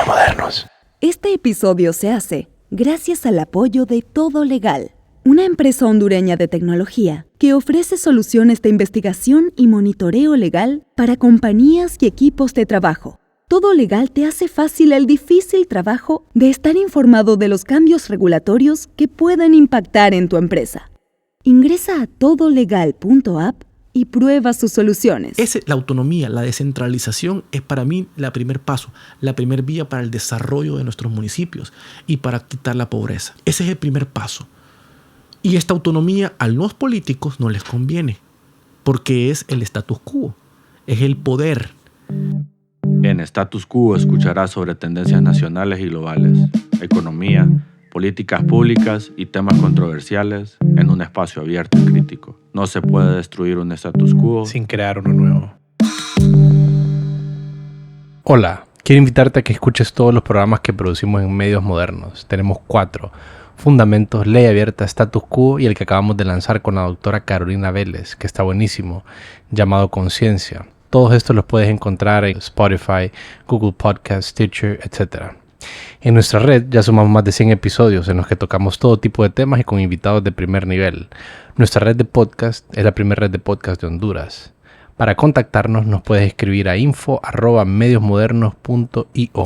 Medios Modernos. Este episodio se hace gracias al apoyo de Todo Legal, una empresa hondureña de tecnología que ofrece soluciones de investigación y monitoreo legal para compañías y equipos de trabajo. Todo Legal te hace fácil el difícil trabajo de estar informado de los cambios regulatorios que pueden impactar en tu empresa. Ingresa a todolegal.app y prueba sus soluciones. La autonomía, la descentralización es para mí el primer paso, la primer vía para el desarrollo de nuestros municipios y para quitar la pobreza. Ese es el primer paso. Y esta autonomía a los políticos no les conviene, porque es el status quo, es el poder. En Status Quo escucharás sobre tendencias nacionales y globales, economía, políticas públicas y temas controversiales en un espacio abierto y crítico. No se puede destruir un status quo sin crear uno nuevo. Hola, quiero invitarte a que escuches todos los programas que producimos en Medios Modernos. Tenemos 4. Fundamentos, Ley Abierta, Status Quo y el que acabamos de lanzar con la doctora Carolina Vélez, que está buenísimo, llamado Conciencia. Todos estos los puedes encontrar en Spotify, Google Podcasts, Stitcher, etc. En nuestra red ya sumamos más de 100 episodios en los que tocamos todo tipo de temas y con invitados de primer nivel. Nuestra red de podcast es la primera red de podcast de Honduras. Para contactarnos nos puedes escribir a info@mediosmodernos.io.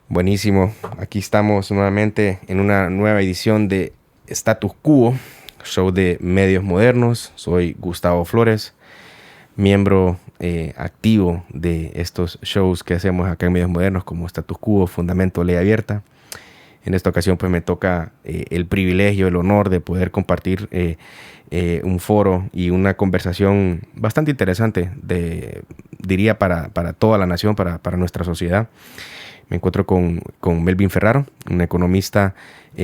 Buenísimo, aquí estamos nuevamente en una nueva edición de Status Quo, show de Medios Modernos. Soy Gustavo Flores, miembro activo de estos shows que hacemos acá en Medios Modernos como Status Quo, Fundamento, Ley Abierta. En esta ocasión pues me toca el privilegio, el honor de poder compartir un foro y una conversación bastante interesante, diría para toda la nación, para nuestra sociedad. Me encuentro con Melvin Ferraro, un economista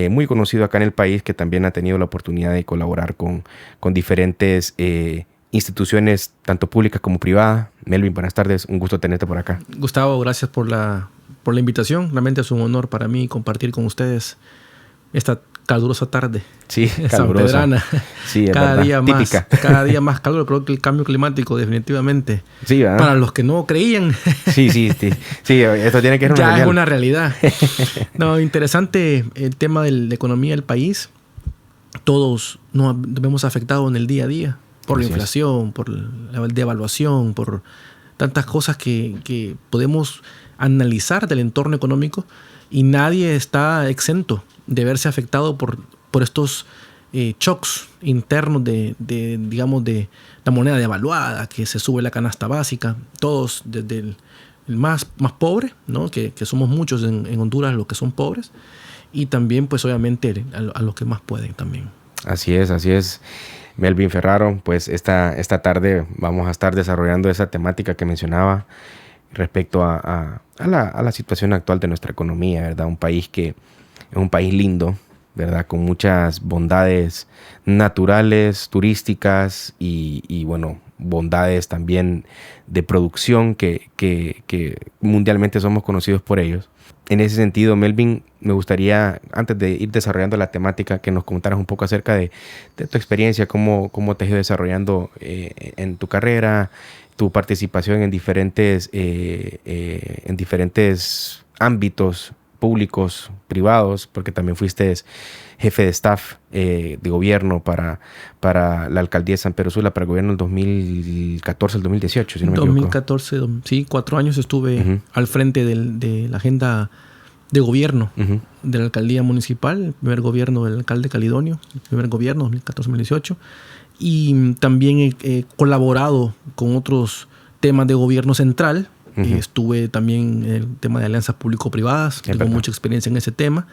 muy conocido acá en el país que también ha tenido la oportunidad de colaborar con diferentes instituciones, tanto públicas como privadas. Melvin, buenas tardes, un gusto tenerte por acá. Gustavo, gracias por la invitación. Realmente es un honor para mí compartir con ustedes esta calurosa tarde. Sí, calurosa. Sí, es cada verdad. día Típica. Cada día más calor. Creo que el cambio climático definitivamente. Sí, ¿verdad? Para los que no creían. Sí, esto tiene que ser ya es una realidad. No, interesante el tema de la economía del país. Todos nos vemos afectados en el día a día. Por la inflación, por la devaluación, por tantas cosas que podemos analizar del entorno económico, y nadie está exento de verse afectado por estos shocks internos de la moneda devaluada, que se sube la canasta básica. Todos, desde el más pobre, ¿no? que somos muchos en Honduras los que son pobres, y también pues obviamente a los que más pueden también. Así es. Melvin Ferraro, pues esta tarde vamos a estar desarrollando esa temática que mencionaba respecto a la situación actual de nuestra economía, ¿verdad? Un país que es un país lindo, ¿verdad? Con muchas bondades naturales, turísticas y bueno, bondades también de producción que mundialmente somos conocidos por ellos. En ese sentido, Melvin, me gustaría, antes de ir desarrollando la temática, que nos comentaras un poco acerca de tu experiencia, cómo te has ido desarrollando en tu carrera, tu participación en diferentes ámbitos públicos, privados, porque también fuiste jefe de staff de gobierno para la alcaldía de San Pedro Sula, para el gobierno del 2014 al 2018, si no me equivoco. 2014, sí, 4 años estuve al frente de la agenda de gobierno de la alcaldía municipal, el primer gobierno del alcalde Calidonio, el primer gobierno 2014-2018, y también he colaborado con otros temas de gobierno central. Estuve también en el tema de alianzas público-privadas, tengo mucha experiencia en ese tema,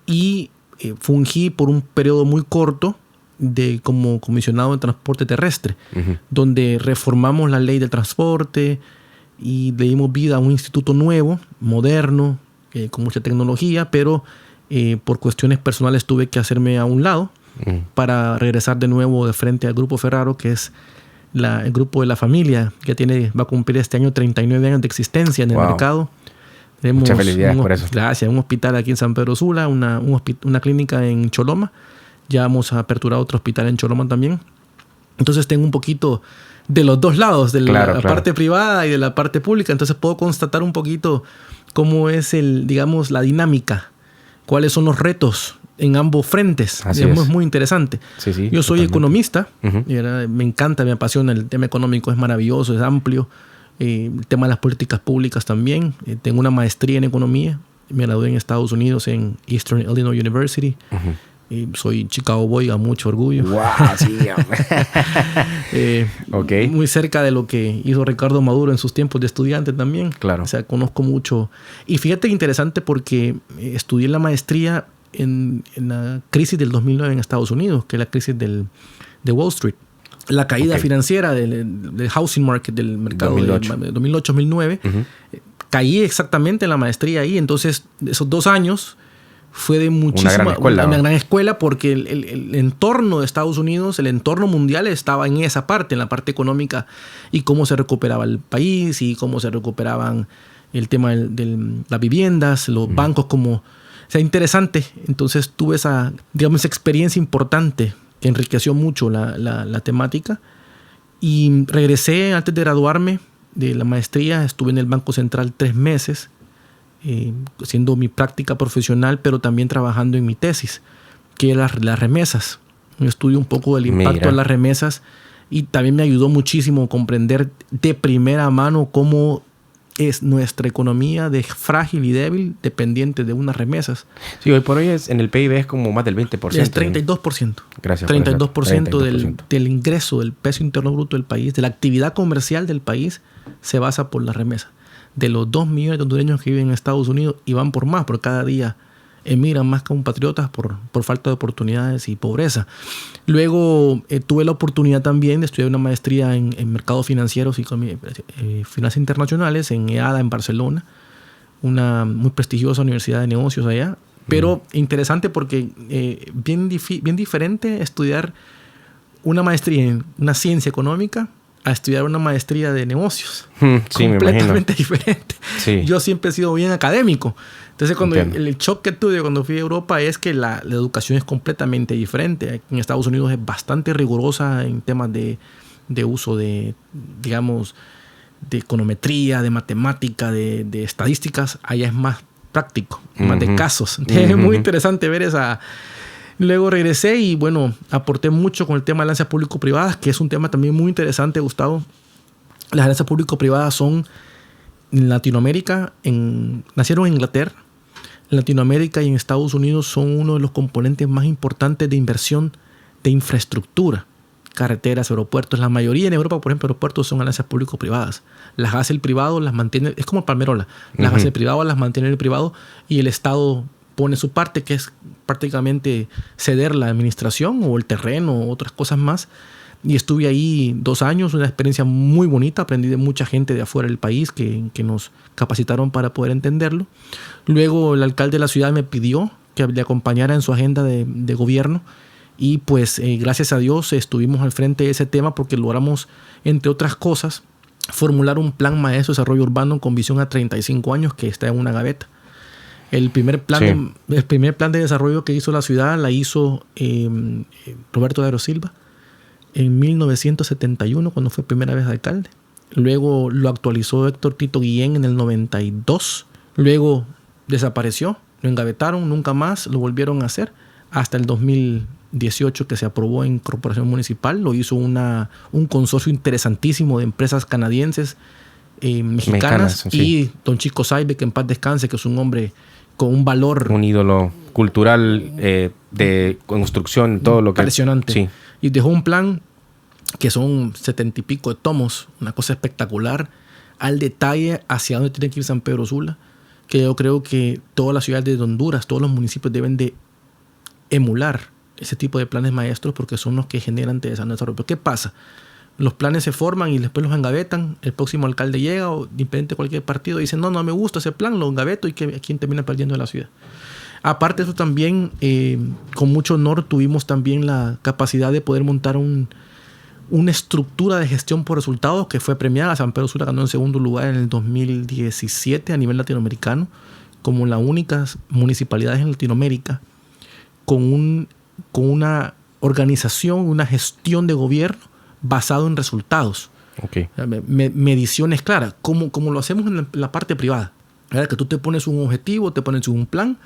y fungí por un periodo muy corto como comisionado de transporte terrestre, donde reformamos la ley del transporte y le dimos vida a un instituto nuevo, moderno, con mucha tecnología, pero por cuestiones personales tuve que hacerme a un lado para regresar de nuevo de frente al Grupo Ferraro, que es el grupo de la familia, que va a cumplir este año 39 años de existencia en el mercado. Tenemos muchas felicidades por eso. Gracias. Un hospital aquí en San Pedro Sula, una clínica en Choloma. Ya vamos a aperturar otro hospital en Choloma también. Entonces tengo un poquito de los dos lados, de la parte privada y de la parte pública. Entonces puedo constatar un poquito cómo es digamos, la dinámica, cuáles son los retos en ambos frentes. Así Es muy interesante. Sí, sí, yo soy totalmente. Economista, Ujú. y me encanta, me apasiona el tema económico, es maravilloso, es amplio. El tema de las políticas públicas también. Tengo una maestría en economía, me gradué en Estados Unidos en Eastern Illinois University. Soy Chicago Boy, a mucho orgullo. ¡Wow! Sí, Ok. Muy cerca de lo que hizo Ricardo Maduro en sus tiempos de estudiante también. Claro. O sea, conozco mucho. Y fíjate que interesante porque estudié la maestría en la crisis del 2009 en Estados Unidos, que es la crisis de Wall Street. La caída financiera del housing market, del mercado 2008. de 2008-2009. Caí exactamente en la maestría ahí. Entonces, esos 2 años fue de muchísima... Una gran escuela porque el entorno de Estados Unidos, el entorno mundial estaba en esa parte, en la parte económica, y cómo se recuperaba el país y cómo se recuperaban el tema de las viviendas, los bancos como... O sea, interesante. Entonces tuve esa, digamos, esa experiencia importante que enriqueció mucho la temática. Y regresé antes de graduarme de la maestría. Estuve en el Banco Central 3 meses, haciendo mi práctica profesional, pero también trabajando en mi tesis, que es las remesas. Estudio un poco del impacto de las remesas y también me ayudó muchísimo a comprender de primera mano cómo es nuestra economía de frágil y débil dependiente de unas remesas. Sí, hoy por hoy en el PIB es como más del 20%. Es 32%. Gracias. 32% del ingreso, del peso interno bruto del país, de la actividad comercial del país, se basa por las remesas. De los 2 millones de hondureños que viven en Estados Unidos y van por más, porque cada día emigran más compatriotas por falta de oportunidades y pobreza. Luego tuve la oportunidad también de estudiar una maestría en mercados financieros y finanzas internacionales en EADA en Barcelona, una muy prestigiosa universidad de negocios allá. Pero interesante porque bien diferente estudiar una maestría en una ciencia económica a estudiar una maestría de negocios. Sí, completamente diferente. Sí. Yo siempre he sido bien académico. Entonces, cuando el shock que tuve cuando fui a Europa es que la educación es completamente diferente. En Estados Unidos es bastante rigurosa en temas de uso de, digamos, de econometría, de matemática, de estadísticas. Allá es más práctico, más de casos. Es muy interesante ver esa... Luego regresé y, bueno, aporté mucho con el tema de alianzas público-privadas, que es un tema también muy interesante, Gustavo. Las alianzas público-privadas son en Latinoamérica, nacieron en Inglaterra. En Latinoamérica y en Estados Unidos son uno de los componentes más importantes de inversión de infraestructura. Carreteras, aeropuertos. La mayoría en Europa, por ejemplo, aeropuertos son alianzas público-privadas. Las hace el privado, las mantiene... Es como Palmerola. Las hace el privado, las mantiene el privado y el Estado pone su parte, que es prácticamente ceder la administración o el terreno o otras cosas más. Y estuve ahí 2 años, una experiencia muy bonita. Aprendí de mucha gente de afuera del país que nos capacitaron para poder entenderlo. Luego el alcalde de la ciudad me pidió que le acompañara en su agenda de gobierno. Y pues gracias a Dios estuvimos al frente de ese tema porque logramos, entre otras cosas, formular un plan maestro de desarrollo urbano con visión a 35 años que está en una gaveta. El primer plan de desarrollo que hizo la ciudad la hizo Roberto Dairo Silva en 1971, cuando fue primera vez alcalde. Luego lo actualizó Héctor Tito Guillén en el 92. Luego desapareció, lo engavetaron, nunca más lo volvieron a hacer. Hasta el 2018 que se aprobó en Corporación Municipal. Lo hizo un consorcio interesantísimo de empresas canadienses, mexicanas. Sí. Y don Chico Saibe, que en paz descanse, que es un hombre con un valor... Un ídolo cultural de construcción, todo lo que... Impresionante. Sí. Y dejó un plan que son 70 y pico de tomos, una cosa espectacular, al detalle hacia dónde tiene que ir San Pedro Sula, que yo creo que todas las ciudades de Honduras, todos los municipios deben de emular ese tipo de planes maestros porque son los que generan desarrollo. Pero ¿qué pasa? Los planes se forman y después los engavetan. El próximo alcalde llega o independiente de cualquier partido dice no me gusta ese plan, lo engaveto y ¿quién termina perdiendo de la ciudad? Aparte de eso también, con mucho honor tuvimos también la capacidad de poder montar una estructura de gestión por resultados que fue premiada. San Pedro Sula ganó en segundo lugar en el 2017 a nivel latinoamericano como la única municipalidad en Latinoamérica con una organización, una gestión de gobierno basado en resultados. Okay. Mediciones claras, como lo hacemos en la parte privada. ¿verdad? Que tú te pones un objetivo, te pones un plan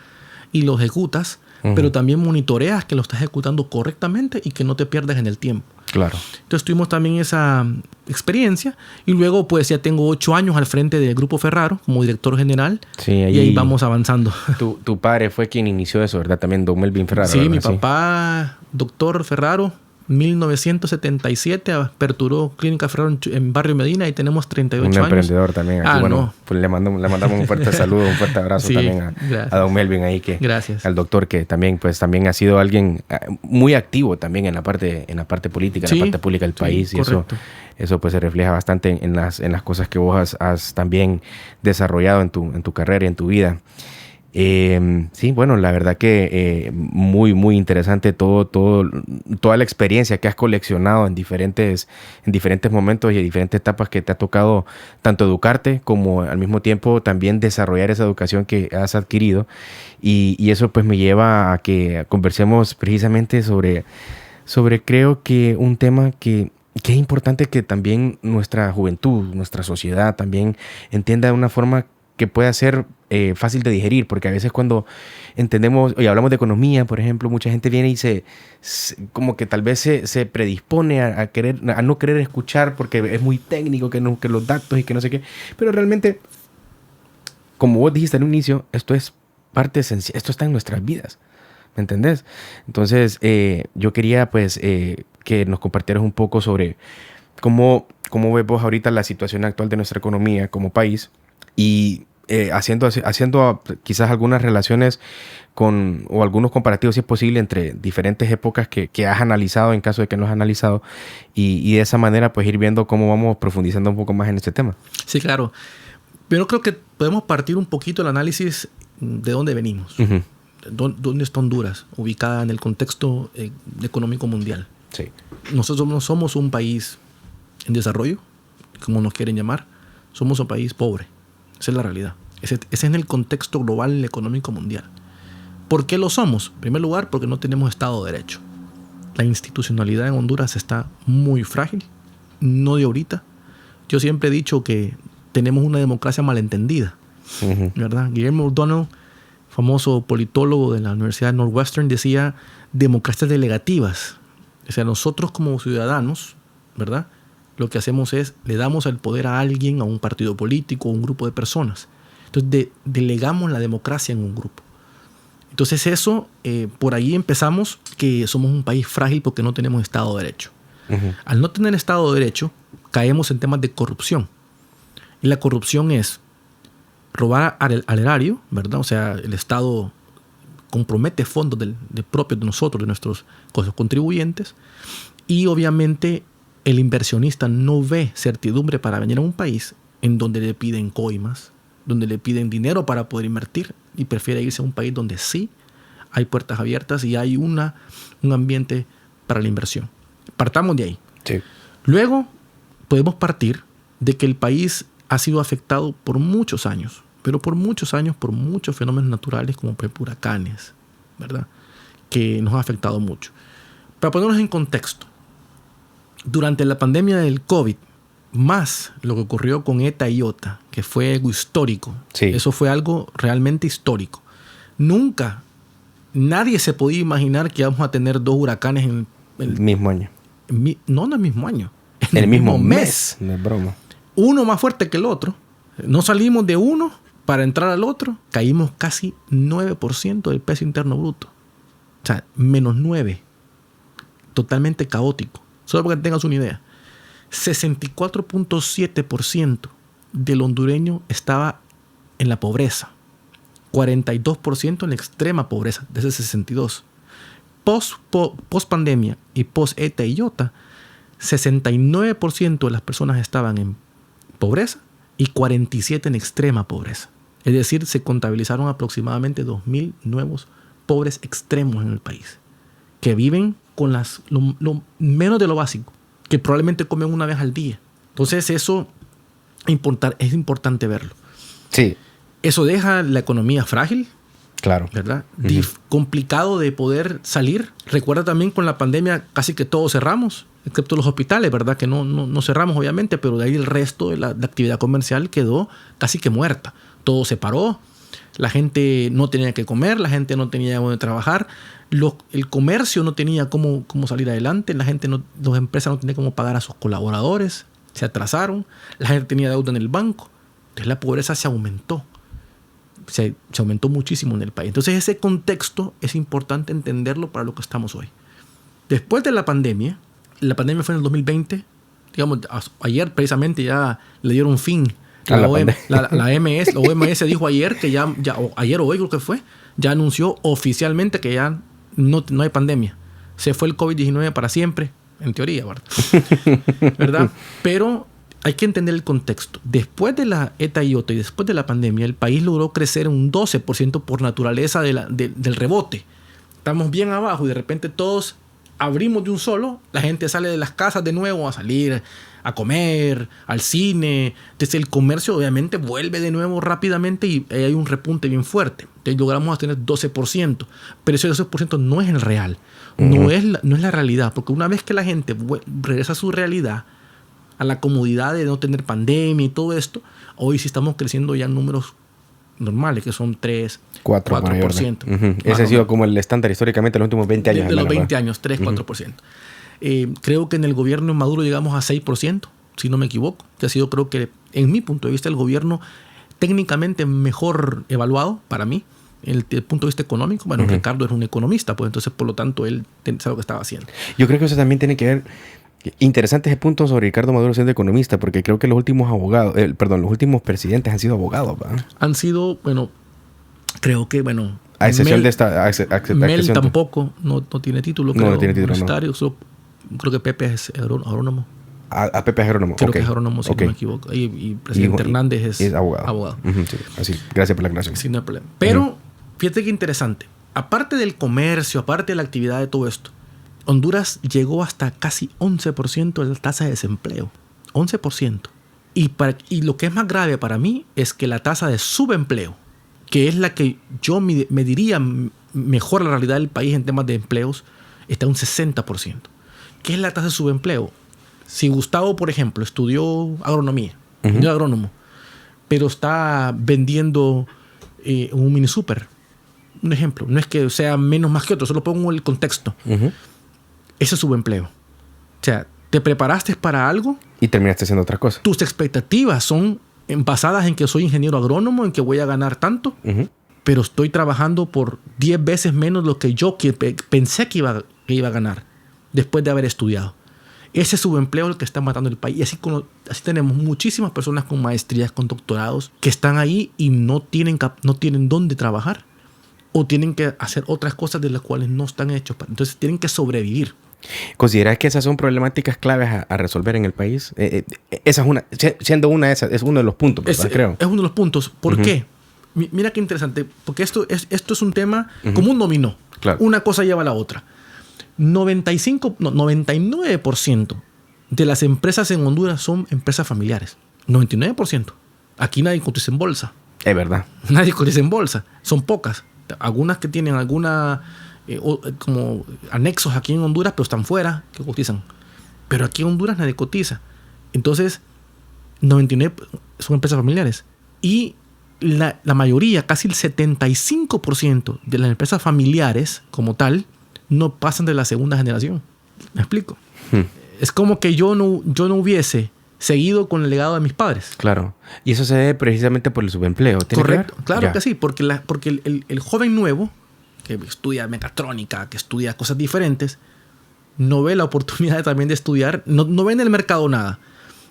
y lo ejecutas, pero también monitoreas que lo estás ejecutando correctamente y que no te pierdas en el tiempo. Claro. Entonces tuvimos también esa experiencia y luego pues ya tengo 8 años al frente del Grupo Ferraro como director general. Sí, y ahí vamos avanzando. Tu padre fue quien inició eso, ¿verdad? También don Melvin Ferraro. Sí, ¿verdad? mi papá, doctor Ferraro, 1977 aperturó Clínica Ferraro en Barrio Medina y tenemos 38 años. Un emprendedor también. Aquí, No. Pues le mandamos un fuerte saludo, un fuerte abrazo también a don Melvin ahí, gracias. Al doctor que también ha sido alguien muy activo también en la parte política, en la parte pública del país. Y eso pues se refleja bastante en las cosas que vos has también desarrollado en tu carrera y en tu vida. Sí, bueno, la verdad que muy, muy interesante toda la experiencia que has coleccionado en diferentes momentos y en diferentes etapas que te ha tocado tanto educarte como al mismo tiempo también desarrollar esa educación que has adquirido. Y eso pues me lleva a que conversemos precisamente sobre creo que un tema que es importante que también nuestra juventud, nuestra sociedad también entienda de una forma que pueda ser fácil de digerir, porque a veces cuando entendemos y hablamos de economía, por ejemplo, mucha gente viene y como que tal vez se predispone a no querer escuchar porque es muy técnico, que los datos y que no sé qué, pero realmente, como vos dijiste al inicio, esto es parte esencial, esto está en nuestras vidas, ¿me entendés? Entonces, yo quería pues que nos compartieras un poco sobre cómo ves vos ahorita la situación actual de nuestra economía como país y haciendo quizás algunas relaciones o algunos comparativos, si es posible, entre diferentes épocas que has analizado en caso de que no has analizado y de esa manera pues ir viendo cómo vamos profundizando un poco más en este tema. Sí, claro. Pero creo que podemos partir un poquito el análisis de dónde venimos. Uh-huh. ¿Dónde está Honduras? Ubicada en el contexto económico mundial. Sí. Nosotros no somos un país en desarrollo, como nos quieren llamar. Somos un país pobre. Esa es la realidad. Ese es en el contexto global económico mundial. ¿Por qué lo somos? En primer lugar, porque no tenemos Estado de Derecho. La institucionalidad en Honduras está muy frágil, no de ahorita. Yo siempre he dicho que tenemos una democracia malentendida, uh-huh. ¿verdad? Guillermo O'Donnell, famoso politólogo de la Universidad de Northwestern, decía democracias delegativas. O sea, nosotros como ciudadanos, ¿verdad?, lo que hacemos es, le damos el poder a alguien, a un partido político, a un grupo de personas. Entonces, delegamos la democracia en un grupo. Entonces, eso, por ahí empezamos que somos un país frágil porque no tenemos Estado de Derecho. Uh-huh. Al no tener Estado de Derecho, caemos en temas de corrupción. Y la corrupción es robar al erario, ¿verdad? O sea, el Estado compromete fondos propios de nosotros, de nuestros contribuyentes. Y obviamente el inversionista no ve certidumbre para venir a un país en donde le piden coimas, donde le piden dinero para poder invertir y prefiere irse a un país donde sí hay puertas abiertas y hay un ambiente para la inversión. Partamos de ahí. Sí. Luego podemos partir de que el país ha sido afectado por muchos años, pero por muchos años por muchos fenómenos naturales como por huracanes, ¿verdad?, que nos ha afectado mucho. Para ponernos en contexto, durante la pandemia del COVID, más lo que ocurrió con ETA y IOTA, que fue algo histórico. Sí. Eso fue algo realmente histórico. Nunca, nadie se podía imaginar que íbamos a tener 2 huracanes en el mismo año. No en el mismo año. En el mismo mes. No es broma. Uno más fuerte que el otro. No salimos de uno para entrar al otro. Caímos casi 9% del peso interno bruto. O sea, menos 9. Totalmente caótico. Solo para que tengas una idea. 64.7% del hondureño estaba en la pobreza. 42% en la extrema pobreza, de ese 62%. Post pandemia y post ETA y IOTA, 69% de las personas estaban en pobreza y 47% en extrema pobreza. Es decir, se contabilizaron aproximadamente 2.000 nuevos pobres extremos en el país, que viven con lo menos de lo básico, que probablemente comen una vez al día. Entonces eso es importante verlo. Sí. Eso deja la economía frágil. Claro. ¿Verdad? Uh-huh. Complicado de poder salir. Recuerda también con la pandemia casi que todos cerramos, excepto los hospitales, ¿verdad? Que no cerramos obviamente, pero de ahí el resto de la actividad comercial quedó casi que muerta. todo se paró, la gente no tenía que comer, la gente no tenía dónde trabajar, el comercio no tenía cómo salir adelante, las empresas no tenían cómo pagar a sus colaboradores, se atrasaron, la gente tenía deuda en el banco, entonces la pobreza se aumentó. Se aumentó muchísimo en el país. Entonces ese contexto es importante entenderlo para lo que estamos hoy. Después de la pandemia fue en el 2020, digamos, ayer precisamente ya le dieron fin. La OMS dijo ayer que ayer o hoy creo que fue, ya anunció oficialmente que ya no hay pandemia. Se fue el COVID-19 para siempre, en teoría, ¿verdad? Pero hay que entender el contexto. Después de la ETA y OTA y después de la pandemia, el país logró crecer un 12% por naturaleza del rebote. Estamos bien abajo y de repente todos abrimos de un solo. La gente sale de las casas de nuevo a salir, a comer, al cine. Entonces el comercio obviamente vuelve de nuevo rápidamente y hay un repunte bien fuerte. Entonces logramos tener 12%. Pero ese 12% no es el real. No es la realidad. Porque una vez que la gente regresa a su realidad, a la comodidad de no tener pandemia y todo esto, hoy sí estamos creciendo ya en números normales, que son 4%. Ese ha sido como el estándar históricamente en los últimos 20 años. De los 20 años, 4%. Creo que en el gobierno de Maduro llegamos a 6%, si no me equivoco, que ha sido, creo que, en mi punto de vista, el gobierno técnicamente mejor evaluado para mí, desde el punto de vista económico. Bueno, Ricardo es un economista, pues entonces, por lo tanto, él sabe lo que estaba haciendo. Yo creo que eso también tiene que ver. Interesante ese punto sobre Ricardo Maduro siendo economista, porque creo que los últimos presidentes han sido abogados, ¿verdad? Han sido, creo que, a excepción de esta... Mel tampoco, no tiene título, creo. No tiene título, universitario. Solo, creo que Pepe es agrónomo. A Pepe es agrónomo. Creo que es agrónomo, si no me equivoco. Y presidente Hernández es abogado. Sí, así. Gracias por la aclaración. Sí, no hay problema. Pero, fíjate qué interesante. Aparte del comercio, aparte de la actividad de todo esto, Honduras llegó hasta casi 11% de la tasa de desempleo. 11%. Y lo que es más grave para mí es que la tasa de subempleo, que es la que yo mediría mejor la realidad del país en temas de empleos, está un 60%. ¿Qué es la tasa de subempleo? Si Gustavo, por ejemplo, estudió agronomía, es agrónomo, pero está vendiendo un mini super, un ejemplo, no es que sea menos más que otro, solo pongo el contexto. Eso es subempleo. O sea, te preparaste para algo y terminaste haciendo otra cosa. Tus expectativas son basadas en que soy ingeniero agrónomo, en que voy a ganar tanto, pero estoy trabajando por 10 veces menos lo que yo pensé que iba a ganar después de haber estudiado. Ese subempleo es el que está matando el país. Y así tenemos muchísimas personas con maestrías, con doctorados, que están ahí y no tienen dónde trabajar o tienen que hacer otras cosas de las cuales no están hechos. Entonces tienen que sobrevivir. ¿Consideras que esas son problemáticas claves a resolver en el país? Esa es una, siendo una de esas, es uno de los puntos, ¿verdad? Creo. Es uno de los puntos. ¿Por qué? Mira qué interesante, porque esto es un tema como un dominó. Claro. Una cosa lleva a la otra. 99% de las empresas en Honduras son empresas familiares. 99%. Aquí nadie cotiza en bolsa. Es verdad. Nadie cotiza en bolsa. Son pocas. Algunas que tienen como anexos aquí en Honduras, pero están fuera, que cotizan. Pero aquí en Honduras nadie cotiza. Entonces, 99% son empresas familiares. Y la mayoría, casi el 75% de las empresas familiares como tal, no pasan de la segunda generación. ¿Me explico? Es como que yo no hubiese seguido con el legado de mis padres. Claro. Y eso se debe precisamente por el subempleo. Correcto. Claro que sí. Porque el joven nuevo, que estudia mecatrónica, que estudia cosas diferentes, no ve la oportunidad también de estudiar. No ve en el mercado nada.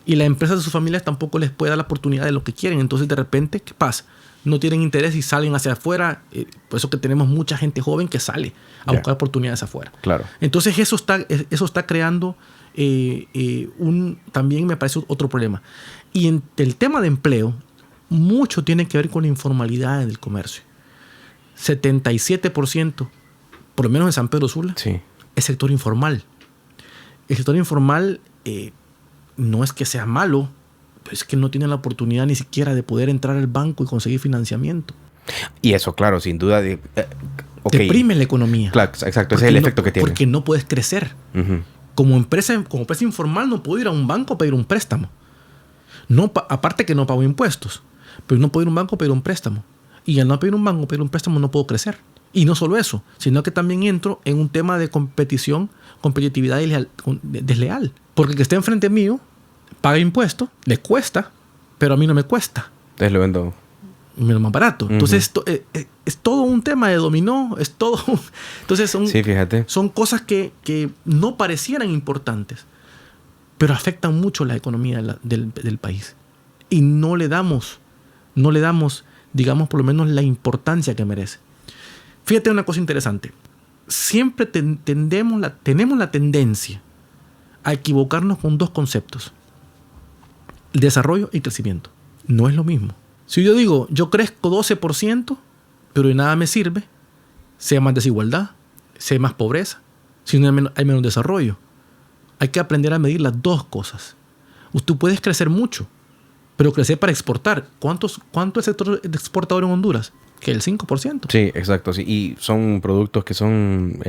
Y las empresas de sus familias tampoco les puede dar la oportunidad de lo que quieren. Entonces, de repente, ¿qué pasa? No tienen interés y salen hacia afuera. Por eso que tenemos mucha gente joven que sale a buscar oportunidades afuera. Claro. Entonces, eso está creando también me parece otro problema. Y en el tema de empleo, mucho tiene que ver con la informalidad en el comercio. 77%, por lo menos en San Pedro Sula, es sector informal. El sector informal no es que sea malo, pero es que no tiene la oportunidad ni siquiera de poder entrar al banco y conseguir financiamiento. Y eso, claro, sin duda. Deprime la economía. Claro, exacto, ese es el efecto que tiene. Porque no puedes crecer. Como empresa informal no puedo ir a un banco a pedir un préstamo. Aparte que no pago impuestos. Pero no puedo ir a un banco a pedir un préstamo. Y al no pedir un banco, pedir un préstamo, no puedo crecer. Y no solo eso, sino que también entro en un tema de competitividad desleal. Porque el que esté enfrente mío paga impuestos, le cuesta, pero a mí no me cuesta. Entonces lo vendo. Me lo más barato. Entonces es todo un tema de dominó, es todo. Entonces sí, fíjate. Son cosas que no parecieran importantes, pero afectan mucho la economía del país. Y no le damos, digamos, por lo menos la importancia que merece. Fíjate una cosa interesante. Siempre tenemos la tendencia a equivocarnos con dos conceptos: desarrollo y crecimiento. No es lo mismo. Si yo digo, yo crezco 12%, pero de nada me sirve, si hay más desigualdad, si hay más pobreza, si no hay menos desarrollo. Hay que aprender a medir las dos cosas. Tú puedes crecer mucho, pero crecer para exportar. ¿Cuánto es el sector exportador en Honduras? Que el 5%. Sí, exacto. Sí. Y son productos que son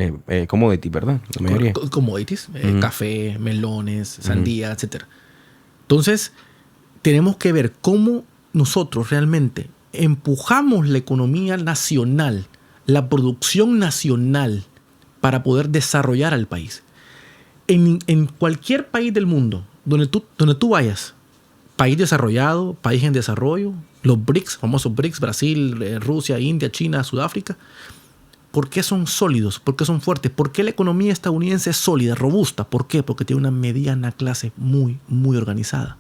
commodities, ¿verdad? La mayoría. Commodities. Café, melones, sandía, etc. Entonces, tenemos que ver cómo nosotros realmente empujamos la economía nacional, la producción nacional, para poder desarrollar al país. En cualquier país del mundo donde tú vayas, país desarrollado, país en desarrollo, los BRICS, famosos BRICS, Brasil, Rusia, India, China, Sudáfrica, ¿por qué son sólidos? ¿Por qué son fuertes? ¿Por qué la economía estadounidense es sólida, robusta? ¿Por qué? Porque tiene una mediana clase muy, muy organizada.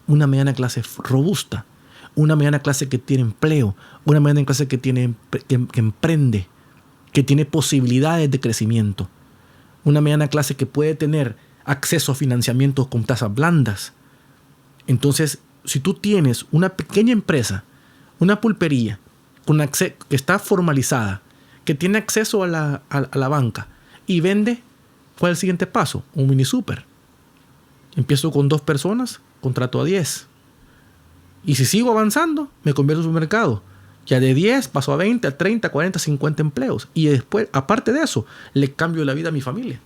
Una mediana clase robusta, una mediana clase que tiene empleo, una mediana clase que emprende, que tiene posibilidades de crecimiento, una mediana clase que puede tener acceso a financiamientos con tasas blandas. Entonces, si tú tienes una pequeña empresa, una pulpería que está formalizada, que tiene acceso a la banca y vende, ¿cuál es el siguiente paso? Un mini super. Empiezo con 2 personas, contrato a 10. Y si sigo avanzando, me convierto en un mercado. Ya de 10 paso a 20, a 30, 40, 50 empleos. Y después, aparte de eso, le cambio la vida a mi familia.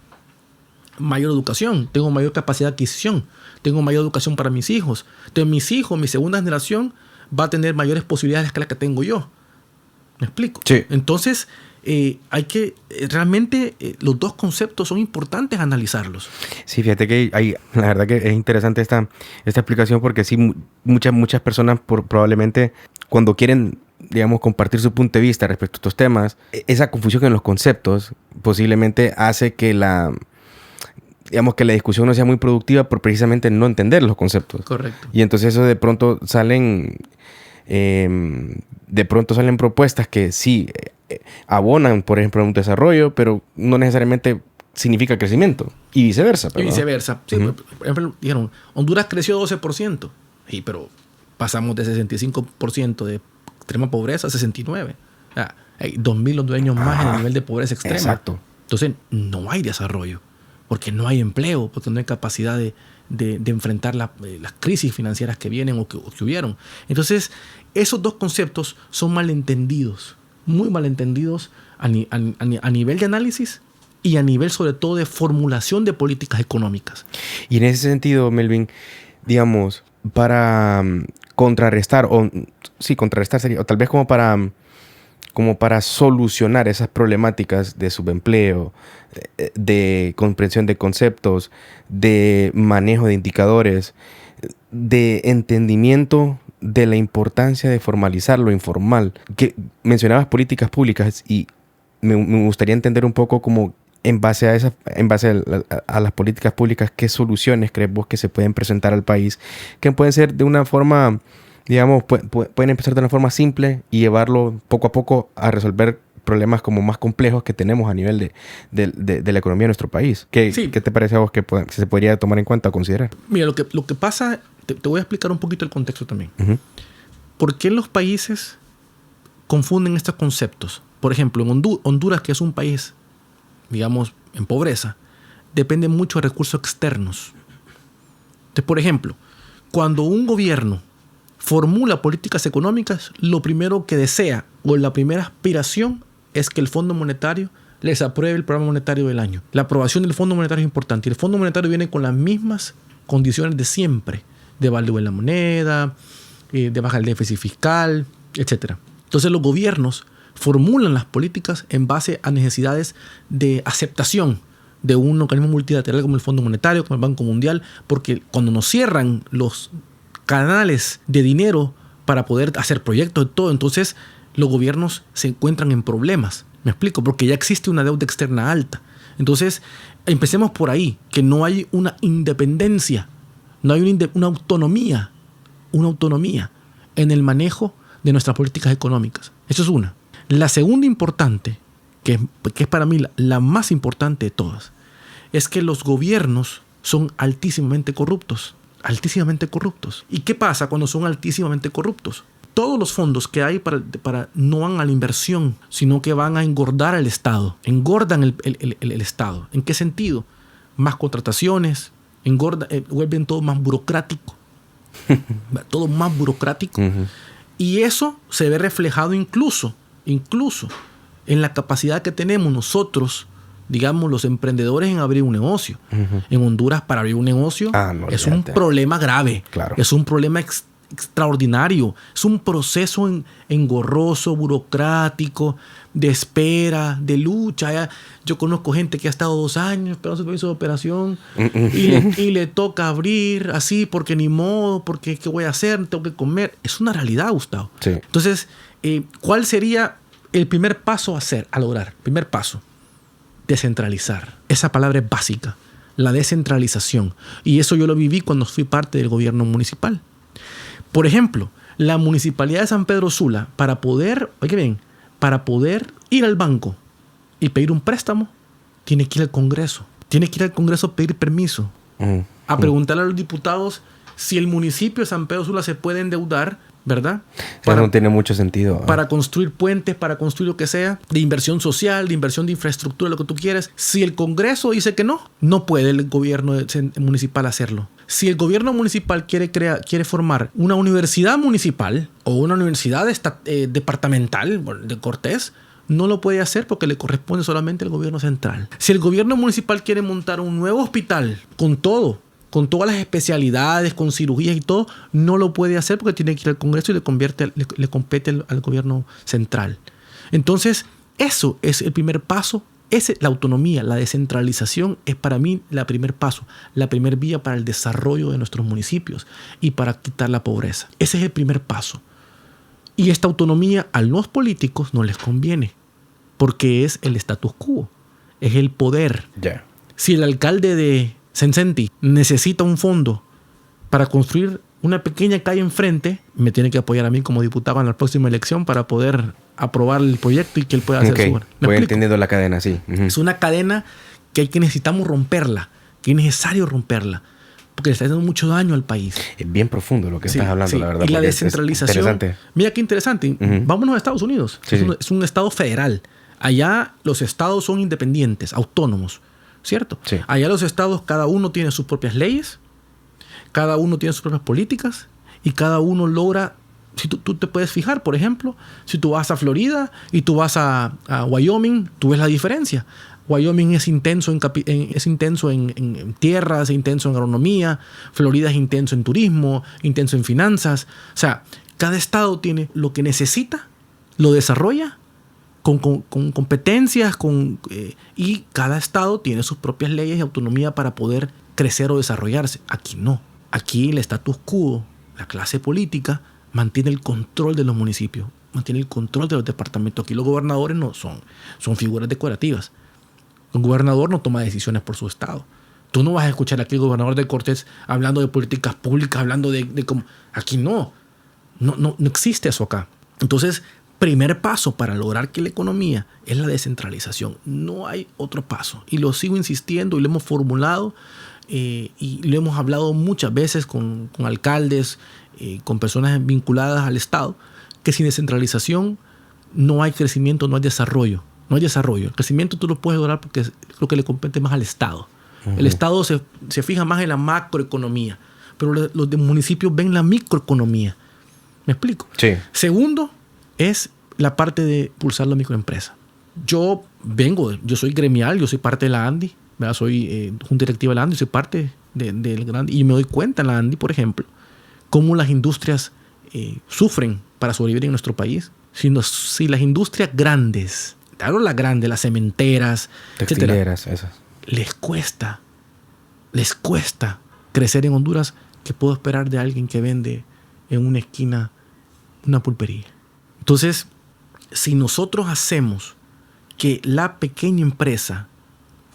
Mayor educación, tengo mayor capacidad de adquisición, tengo mayor educación para mis hijos. Entonces mis hijos, mi segunda generación, va a tener mayores posibilidades que las que tengo yo. ¿Me explico? Sí. Entonces, hay que realmente los dos conceptos son importantes analizarlos. Sí, fíjate que la verdad que es interesante esta explicación, porque sí, muchas personas probablemente cuando quieren, digamos, compartir su punto de vista respecto a estos temas, esa confusión en los conceptos posiblemente hace que la discusión no sea muy productiva por precisamente no entender los conceptos. Correcto. Y entonces eso de pronto salen propuestas que sí abonan, por ejemplo, un desarrollo, pero no necesariamente significa crecimiento. Y viceversa. Y viceversa. Sí, por ejemplo, dijeron, Honduras creció 12%. Sí, pero pasamos de 65% de extrema pobreza a 69%. O sea, hay 2.000 hondureños más en el nivel de pobreza extrema. Exacto. Entonces, no hay desarrollo. Porque no hay empleo, porque no hay capacidad de enfrentar las crisis financieras que vienen o que hubieron. Entonces, esos dos conceptos son malentendidos, muy malentendidos a nivel de análisis y a nivel sobre todo de formulación de políticas económicas. Y en ese sentido, Melvin, digamos, para contrarrestar sería, o tal vez como para solucionar esas problemáticas de subempleo, de comprensión de conceptos, de manejo de indicadores, de entendimiento de la importancia de formalizar lo informal. Que mencionabas políticas públicas y me gustaría entender un poco como en base a las políticas públicas, ¿qué soluciones crees vos que se pueden presentar al país? Que pueden ser de una forma, digamos, pueden empezar de una forma simple y llevarlo poco a poco a resolver problemas como más complejos que tenemos a nivel de la economía de nuestro país. ¿Qué te parece a vos que se podría tomar en cuenta o considerar? Mira, lo que pasa, te voy a explicar un poquito el contexto también. ¿Por qué los países confunden estos conceptos? Por ejemplo, en Honduras, que es un país, digamos, en pobreza, depende mucho de recursos externos. Entonces, por ejemplo, cuando un gobierno formula políticas económicas, lo primero que desea o la primera aspiración es que el Fondo Monetario les apruebe el programa monetario del año. La aprobación del Fondo Monetario es importante. Y el Fondo Monetario viene con las mismas condiciones de siempre, de valor de la moneda, de bajar el déficit fiscal, etc. Entonces los gobiernos formulan las políticas en base a necesidades de aceptación de un organismo multilateral como el Fondo Monetario, como el Banco Mundial, porque cuando nos cierran los canales de dinero para poder hacer proyectos y todo, entonces los gobiernos se encuentran en problemas. ¿Me explico? Porque ya existe una deuda externa alta. Entonces, empecemos por ahí, que no hay una independencia, no hay una autonomía en el manejo de nuestras políticas económicas. Eso es una. La segunda importante, que es para mí la más importante de todas, es que los gobiernos son altísimamente corruptos. Altísimamente corruptos. ¿Y qué pasa cuando son altísimamente corruptos? Todos los fondos que hay no van a la inversión, sino que van a engordar al Estado. Engordan el Estado. ¿En qué sentido? Más contrataciones, vuelven todo más burocrático. Todo más burocrático. Uh-huh. Y eso se ve reflejado incluso en la capacidad que tenemos nosotros, digamos, los emprendedores en abrir un negocio. Uh-huh. En Honduras, para abrir un negocio es un problema grave. Claro. Es un problema extraordinario. Es un proceso engorroso, burocrático, de espera, de lucha. Yo conozco gente que ha estado 2 años esperando su permiso de operación y le toca abrir así porque ni modo, porque ¿qué voy a hacer? Tengo que comer. Es una realidad, Gustavo. Sí. Entonces, ¿cuál sería el primer paso a lograr? Primer paso, descentralizar. Esa palabra es básica, la descentralización. Y eso yo lo viví cuando fui parte del gobierno municipal. Por ejemplo, la municipalidad de San Pedro Sula, para poder ir al banco y pedir un préstamo, tiene que ir al Congreso. Tiene que ir al Congreso a pedir permiso. A preguntarle a los diputados si el municipio de San Pedro Sula se puede endeudar, ¿verdad? No tiene mucho sentido. Para construir puentes, para construir lo que sea, de inversión social, de inversión de infraestructura, lo que tú quieras. Si el Congreso dice que no puede el gobierno municipal hacerlo. Si el gobierno municipal quiere formar una universidad municipal o una universidad departamental de Cortés, no lo puede hacer porque le corresponde solamente al gobierno central. Si el gobierno municipal quiere montar un nuevo hospital con todas las especialidades, con cirugías y todo, no lo puede hacer porque tiene que ir al Congreso y le compete al gobierno central. Entonces, eso es el primer paso. La autonomía, la descentralización es para mí el primer paso, la primera vía para el desarrollo de nuestros municipios y para quitar la pobreza. Ese es el primer paso. Y esta autonomía a los políticos no les conviene porque es el status quo, es el poder. Yeah. Si el alcalde de Sencenti necesita un fondo para construir una pequeña calle enfrente, me tiene que apoyar a mí como diputado en la próxima elección para poder aprobar el proyecto y que él pueda hacer su... Voy entendiendo la cadena, sí. Uh-huh. Es una cadena que necesitamos romperla, que es necesario romperla, porque le está haciendo mucho daño al país. Es bien profundo lo que estás hablando, la verdad. Y la descentralización... Mira qué interesante. Uh-huh. Vámonos a Estados Unidos. Sí, es un estado federal. Allá los estados son independientes, autónomos, ¿cierto? Sí. Allá los estados, cada uno tiene sus propias leyes, cada uno tiene sus propias políticas y cada uno logra... Si tú te puedes fijar, por ejemplo, si tú vas a Florida y tú vas a Wyoming, tú ves la diferencia. Wyoming es intenso en tierras, es intenso en agronomía. Florida es intenso en turismo, intenso en finanzas. O sea, cada estado tiene lo que necesita, lo desarrolla con competencias y cada estado tiene sus propias leyes y autonomía para poder crecer o desarrollarse. Aquí no. Aquí el status quo, la clase política, mantiene el control de los municipios, mantiene el control de los departamentos. Aquí los gobernadores no son figuras decorativas. Un gobernador no toma decisiones por su estado. Tú no vas a escuchar aquí al gobernador de Cortés hablando de políticas públicas, hablando de cómo... Aquí no existe eso acá. Entonces, primer paso para lograr que la economía es la descentralización. No hay otro paso. Y lo sigo insistiendo y lo hemos formulado y lo hemos hablado muchas veces con alcaldes, con personas vinculadas al Estado, que sin descentralización no hay crecimiento, no hay desarrollo. No hay desarrollo. El crecimiento tú lo puedes lograr porque creo que le compete más al Estado. Uh-huh. El Estado se fija más en la macroeconomía, pero los municipios ven la microeconomía. ¿Me explico? Sí. Segundo es la parte de impulsar la microempresa. Yo soy gremial, yo soy parte de la ANDI, ¿verdad? Soy junta directiva de la ANDI, soy parte del gran... Y me doy cuenta en la ANDI, por ejemplo, cómo las industrias sufren para sobrevivir en nuestro país. Si las industrias grandes, claro, las grandes, las cementeras, textileras, etcétera, esas, les cuesta crecer en Honduras, ¿qué puedo esperar de alguien que vende en una esquina una pulpería? Entonces, si nosotros hacemos que la pequeña empresa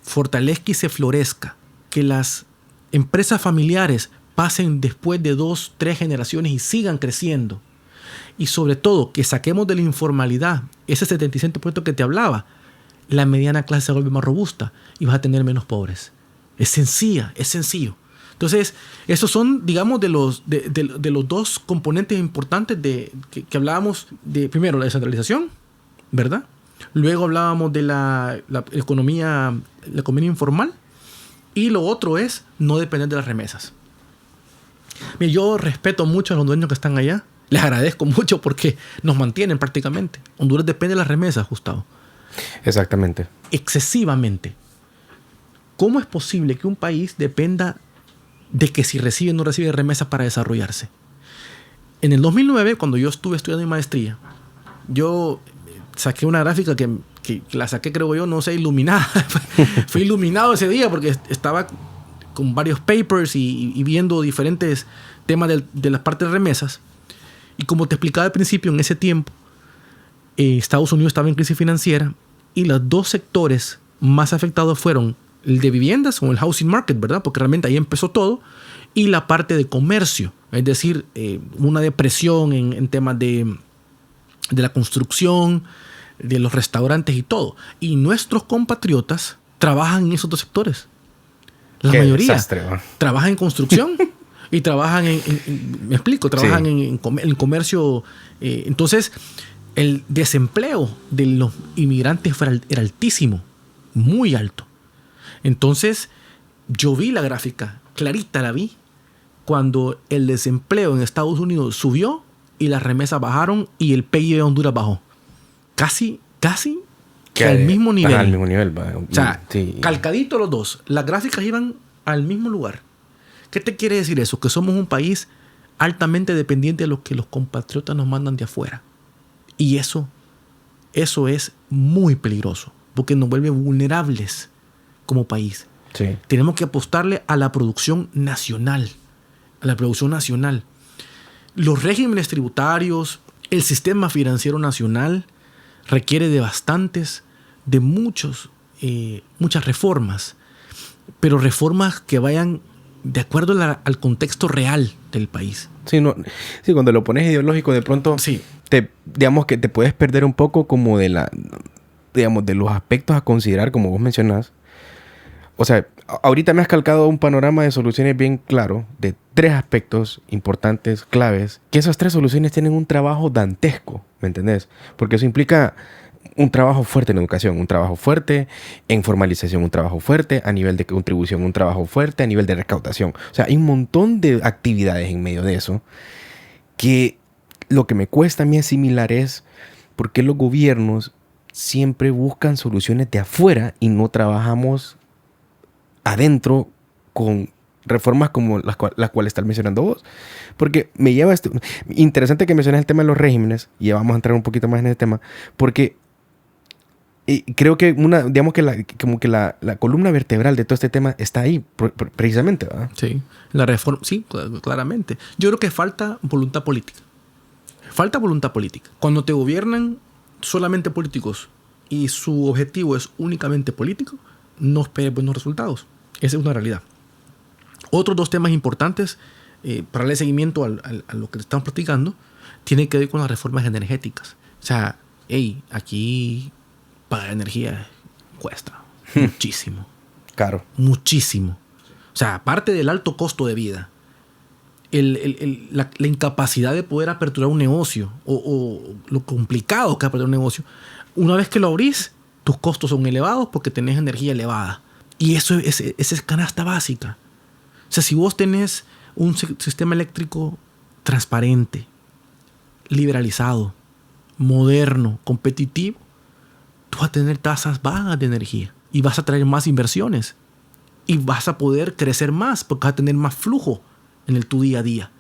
fortalezca y se florezca, que las empresas familiares pasen después de 2, 3 generaciones y sigan creciendo, y sobre todo que saquemos de la informalidad ese 75% que te hablaba, la mediana clase se vuelve más robusta y vas a tener menos pobres. Es sencillo. Entonces, esos son, digamos, de los 2 componentes importantes que hablábamos de, primero, la descentralización, ¿verdad? Luego hablábamos de la economía informal, y lo otro es no depender de las remesas. Mira, yo respeto mucho a los dueños que están allá. Les agradezco mucho porque nos mantienen prácticamente. Honduras depende de las remesas, Gustavo. Exactamente. Excesivamente. ¿Cómo es posible que un país dependa de que si recibe o no recibe remesas para desarrollarse? En el 2009, cuando yo estuve estudiando mi maestría, yo saqué una gráfica que la saqué, creo yo, no sé, iluminada. Fui iluminado ese día porque estaba con varios papers y viendo diferentes temas de las partes de remesas. Y como te explicaba al principio, en ese tiempo, Estados Unidos estaba en crisis financiera y los 2 sectores más afectados fueron el de viviendas o el housing market, ¿verdad? Porque realmente ahí empezó todo, y la parte de comercio, es decir, una depresión en temas de la construcción, de los restaurantes y todo. Y nuestros compatriotas trabajan en esos 2 sectores. La mayoría desastre, ¿no? Trabajan en construcción y trabajan me explico, trabajan en comercio. Entonces, el desempleo de los inmigrantes era altísimo, muy alto. Entonces, yo vi la gráfica, clarita la vi, cuando el desempleo en Estados Unidos subió y las remesas bajaron y el PIB de Honduras bajó. Casi que al mismo nivel. Al mismo nivel. O sea, calcadito los 2. Las gráficas iban al mismo lugar. ¿Qué te quiere decir eso? Que somos un país altamente dependiente de lo que los compatriotas nos mandan de afuera. Y eso es muy peligroso, porque nos vuelve vulnerables como país. Sí. Tenemos que apostarle a la producción nacional. Los regímenes tributarios, el sistema financiero nacional requiere de muchas reformas, pero reformas que vayan de acuerdo al contexto real del país. Sí, cuando lo pones ideológico, de pronto digamos que te puedes perder un poco como de los aspectos a considerar, como vos mencionás. O sea, ahorita me has calcado un panorama de soluciones bien claro, de 3 aspectos importantes, claves, que esas 3 soluciones tienen un trabajo dantesco, ¿me entendés? Porque eso implica un trabajo fuerte en educación, un trabajo fuerte en formalización, un trabajo fuerte a nivel de contribución, un trabajo fuerte a nivel de recaudación. O sea, hay un montón de actividades en medio de eso que lo que me cuesta a mí asimilar es por qué los gobiernos siempre buscan soluciones de afuera y no trabajamos adentro con reformas como las cuales estás mencionando vos. Porque me lleva interesante que menciones el tema de los regímenes, y ya vamos a entrar un poquito más en ese tema, porque creo que la columna vertebral de todo este tema está ahí precisamente, ¿verdad? Sí, la reforma, sí, claramente. Yo creo que falta voluntad política. Cuando te gobiernan solamente políticos y su objetivo es únicamente político, no esperes buenos resultados. Esa es una realidad. Otros 2 temas importantes para darle seguimiento a lo que estamos platicando tienen que ver con las reformas energéticas. O sea, aquí pagar energía cuesta muchísimo. Caro. Muchísimo. O sea, aparte del alto costo de vida, la incapacidad de poder aperturar un negocio o lo complicado que es aperturar un negocio, una vez que lo abrís, tus costos son elevados porque tenés energía elevada. Y eso es canasta básica. O sea, si vos tenés un sistema eléctrico transparente, liberalizado, moderno, competitivo, tú vas a tener tasas bajas de energía y vas a traer más inversiones y vas a poder crecer más porque vas a tener más flujo en tu día a día.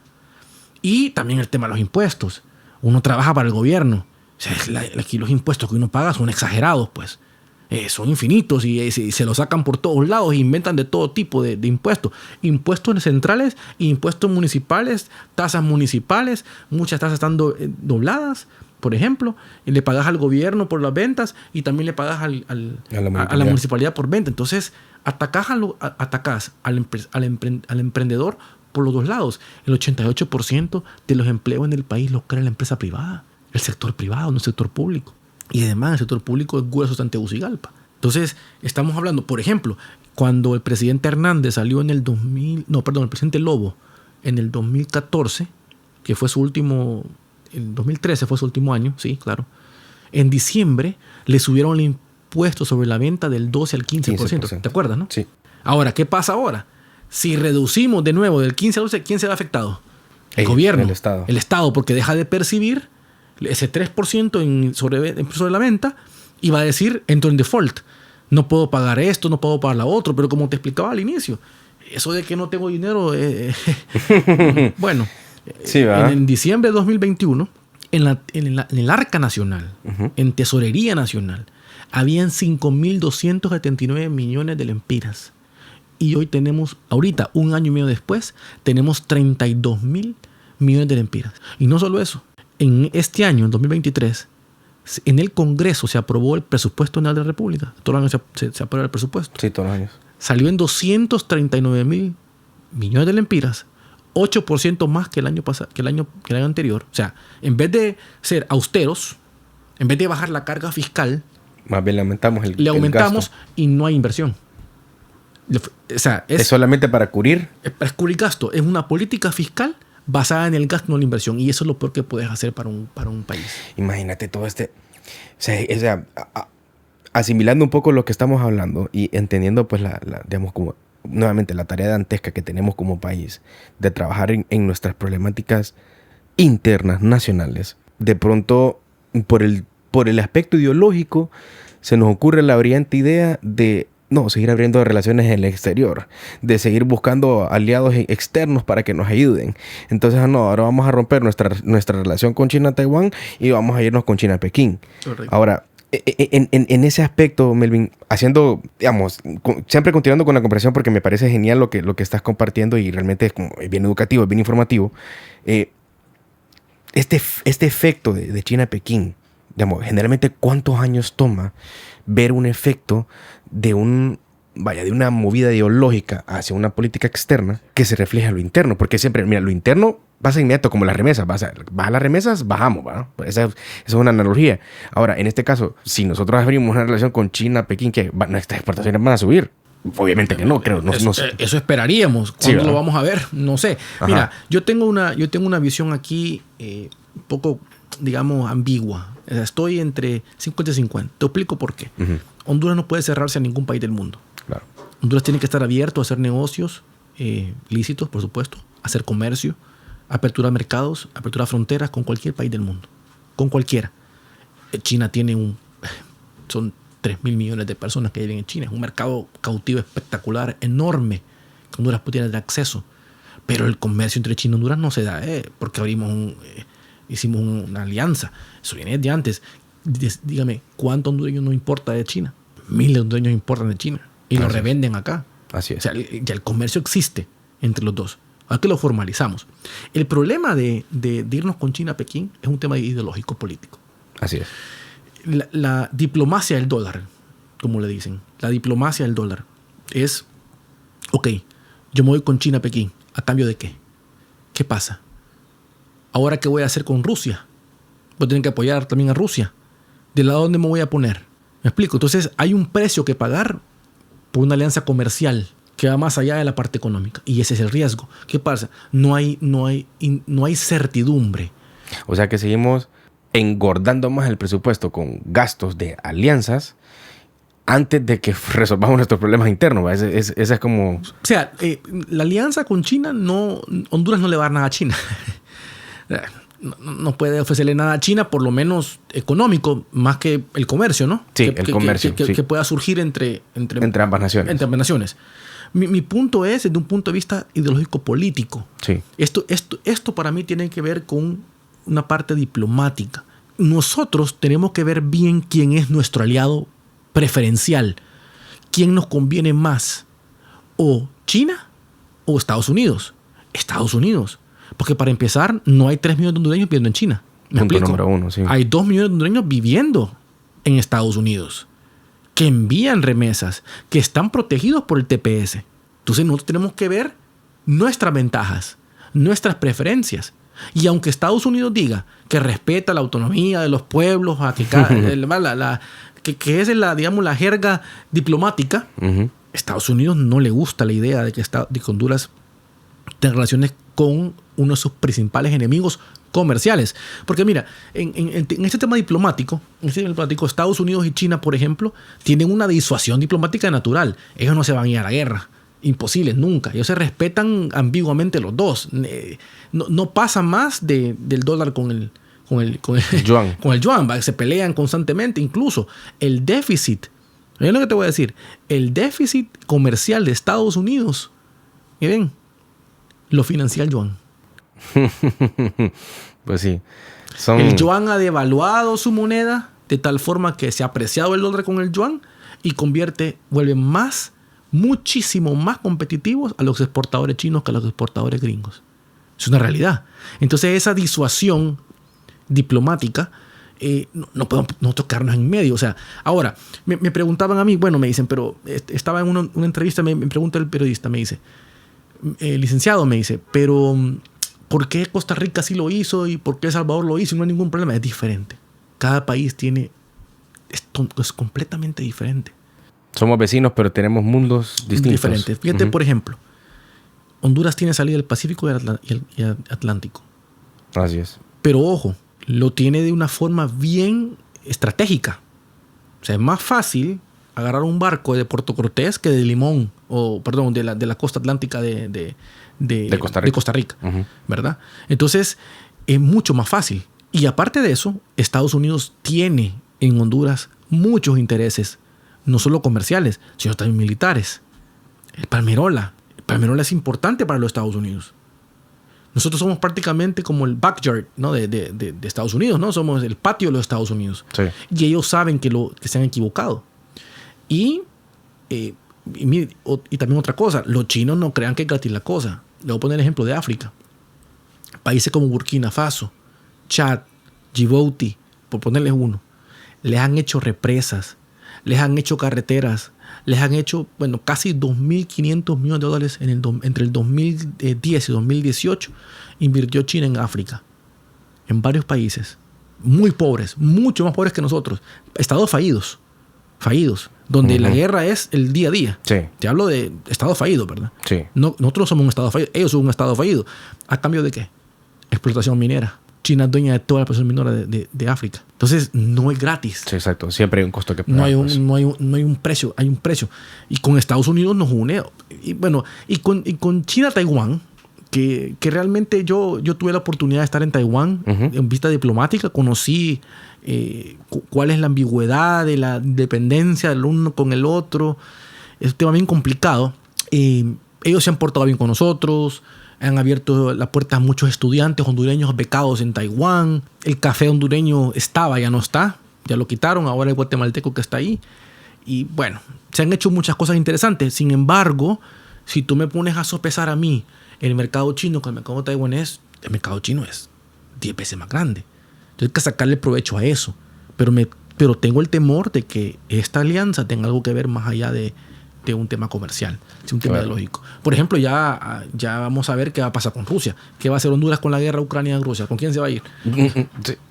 Y también el tema de los impuestos. Uno trabaja para el gobierno. O sea, aquí los impuestos que uno paga son exagerados, pues. Son infinitos y se los sacan por todos lados e inventan de todo tipo de impuestos. Impuestos centrales, impuestos municipales, tasas municipales. Muchas tasas están dobladas, por ejemplo. Y le pagas al gobierno por las ventas y también le pagas a la municipalidad por venta. Entonces, atacás al emprendedor por los dos lados. El 88% de los empleos en el país los crea la empresa privada, el sector privado, no el sector público. Y además el sector público es grueso en Tegucigalpa. Entonces, estamos hablando, por ejemplo, cuando el presidente Hernández salió en el presidente Lobo en el 2014, que fue su último, en 2013 fue su último año, sí, claro. En diciembre le subieron el impuesto sobre la venta del 12 al 15%. ¿Te acuerdas, no? Sí. Ahora, ¿qué pasa ahora? Si reducimos de nuevo del 15 al 12, ¿quién se ve afectado? El gobierno. El Estado, porque deja de percibir ese 3% sobre la venta y va a decir, entro en default. No puedo pagar esto, no puedo pagar la otra, pero como te explicaba al inicio, eso de que no tengo dinero, bueno, sí, en diciembre de 2021, en el Arca Nacional, en Tesorería Nacional, habían 5.279 millones de lempiras. Y hoy tenemos, ahorita, un año y medio después, tenemos 32.000 millones de lempiras. Y no solo eso. En este año, en 2023, en el Congreso se aprobó el presupuesto anual de la República. Todos los años se aprueba el presupuesto. Sí, todos los años. Salió en 239.000 millones de lempiras, 8% más que el año anterior. O sea, en vez de ser austeros, en vez de bajar la carga fiscal, más bien le aumentamos el gasto. Y no hay inversión. O sea, es solamente para cubrir. Es cubrir gasto. Es una política fiscal basada en el gasto, no en la inversión. Y eso es lo peor que puedes hacer para un país. Imagínate todo o sea, asimilando un poco lo que estamos hablando y entendiendo, pues, digamos, como nuevamente la tarea dantesca que tenemos como país de trabajar en nuestras problemáticas internas, nacionales. De pronto, por el aspecto ideológico, se nos ocurre la brillante idea de seguir abriendo relaciones en el exterior, de seguir buscando aliados externos para que nos ayuden. Entonces, ahora vamos a romper nuestra relación con China-Taiwán y vamos a irnos con China-Pekín. Correcto. Ahora, en ese aspecto, Melvin, haciendo, digamos, siempre continuando con la conversación porque me parece genial lo que estás compartiendo y realmente es bien educativo, es bien informativo. Este efecto de China-Pekín, digamos, generalmente, ¿cuántos años toma ver un efecto de una movida ideológica hacia una política externa que se refleja en lo interno? Porque siempre, mira, lo interno pasa inmediato, como las remesas. Baja las remesas, bajamos, ¿verdad? Esa es una analogía. Ahora, en este caso, si nosotros abrimos una relación con China, Pekín, que nuestras exportaciones van a subir. Obviamente que no, creo. Eso esperaríamos. ¿Cuándo lo vamos a ver? No sé. Ajá. Mira, yo tengo una visión aquí un poco, digamos, ambigua. O sea, estoy entre 50 y 50. Te explico por qué. Uh-huh. Honduras no puede cerrarse a ningún país del mundo. Claro. Honduras tiene que estar abierto a hacer negocios lícitos, por supuesto, hacer comercio, apertura de mercados, apertura de fronteras con cualquier país del mundo. Con cualquiera. China tiene son 3.000 millones de personas que viven en China. Es un mercado cautivo espectacular, enorme, que Honduras puede tener acceso. Pero el comercio entre China y Honduras no se da, porque hicimos una alianza. Eso viene de antes. Dígame, ¿cuántos hondureños no importa de China? Miles de hondureños importan de China y lo revenden acá. Así es. O sea, ya el comercio existe entre los dos. Ahora que lo formalizamos. El problema de irnos con China a Pekín es un tema ideológico político. Así es. La diplomacia del dólar, como le dicen, la diplomacia del dólar es, ok, yo me voy con China a Pekín. ¿A cambio de qué? ¿Qué pasa? ¿Ahora qué voy a hacer con Rusia? Voy a tener que apoyar también a Rusia. ¿De lado dónde me voy a poner? ¿Me explico? Entonces hay un precio que pagar por una alianza comercial que va más allá de la parte económica. Y ese es el riesgo. ¿Qué pasa? No hay certidumbre. O sea que seguimos engordando más el presupuesto con gastos de alianzas antes de que resolvamos nuestros problemas internos. Esa es como... O sea, la alianza con China, Honduras no le va a dar nada a China. no puede ofrecerle nada a China, por lo menos económico, más que el comercio, ¿no? Sí, el comercio. Que pueda surgir entre ambas naciones. Entre ambas naciones. Mi punto es desde un punto de vista ideológico-político. Sí. Esto para mí tiene que ver con una parte diplomática. Nosotros tenemos que ver bien quién es nuestro aliado preferencial. ¿Quién nos conviene más? ¿O China o Estados Unidos? Estados Unidos. Porque para empezar, no hay 3 millones de hondureños viviendo en China. ¿Me Punto explico? número 1, sí. Hay 2 millones de hondureños viviendo en Estados Unidos, que envían remesas, que están protegidos por el TPS. Entonces nosotros tenemos que ver nuestras ventajas, nuestras preferencias. Y aunque Estados Unidos diga que respeta la autonomía de los pueblos, que es la jerga diplomática, Estados Unidos no le gusta la idea de que Honduras tenga relaciones con uno de sus principales enemigos comerciales. Porque mira, en este tema diplomático, Estados Unidos y China, por ejemplo, tienen una disuasión diplomática natural. Ellos no se van a ir a la guerra. Imposible, nunca. Ellos se respetan ambiguamente los dos. No pasa más del dólar con el yuan. Con el yuan, se pelean constantemente. Incluso el déficit, es lo que te voy a decir, el déficit comercial de Estados Unidos, miren, lo financia el yuan. Pues sí. El yuan ha devaluado su moneda de tal forma que se ha apreciado el dólar con el yuan y vuelve muchísimo más competitivos a los exportadores chinos que a los exportadores gringos. Es una realidad. Entonces esa disuasión diplomática no podemos no tocarnos en medio. O sea, ahora, me preguntaban a mí, me dicen, pero estaba en una entrevista, me pregunta el periodista, me dice, licenciado, me dice, pero ¿por qué Costa Rica sí lo hizo y por qué El Salvador lo hizo y no hay ningún problema? Es diferente. Cada país es completamente diferente. Somos vecinos, pero tenemos mundos distintos. Diferentes. Fíjate, por ejemplo, Honduras tiene salida del Pacífico y el Atlántico. Así es. Pero ojo, lo tiene de una forma bien estratégica. O sea, es más fácil agarrar un barco de Puerto Cortés que de Limón, de la costa atlántica de Costa Rica. ¿Verdad? Entonces, es mucho más fácil. Y aparte de eso, Estados Unidos tiene en Honduras muchos intereses, no solo comerciales, sino también militares. El Palmerola es importante para los Estados Unidos. Nosotros somos prácticamente como el backyard, ¿no? de Estados Unidos, ¿no? Somos el patio de los Estados Unidos. Sí. Y ellos saben que se han equivocado. Y también otra cosa, los chinos no crean que es gratis la cosa. Le voy a poner el ejemplo de África. Países como Burkina Faso, Chad, Djibouti, por ponerles uno, les han hecho represas, les han hecho carreteras, les han hecho, casi $2.500 millones entre el 2010 y 2018 invirtió China en África, en varios países, muy pobres, mucho más pobres que nosotros, estados fallidos, donde la guerra es el día a día. Sí. Te hablo de estado fallido, ¿verdad? Sí. No, nosotros somos un estado fallido, ellos son un estado fallido. ¿A cambio de qué? Explotación minera. China es dueña de toda la explotación minera de África. Entonces, no es gratis. Sí, exacto. Siempre hay un costo que pagar. No hay un precio, hay un precio. Y con Estados Unidos nos une. Y con China-Taiwán, que realmente yo tuve la oportunidad de estar en Taiwán en vista diplomática, conocí cuál es la ambigüedad de la dependencia del uno con el otro. Es un tema bien complicado. Ellos se han portado bien con nosotros, han abierto las puertas a muchos estudiantes hondureños becados en Taiwán. El café hondureño ya no está, ya lo quitaron, ahora el guatemalteco que está ahí. Y se han hecho muchas cosas interesantes. Sin embargo, si tú me pones a sopesar a mí el mercado chino con el mercado taiwanés, el mercado chino es 10 veces más grande. Entonces hay que sacarle provecho a eso. Pero tengo el temor de que esta alianza tenga algo que ver más allá de un tema comercial, es un tema ideológico. Por ejemplo, ya vamos a ver qué va a pasar con Rusia. ¿Qué va a hacer Honduras con la guerra Ucrania-Rusia? ¿Con quién se va a ir?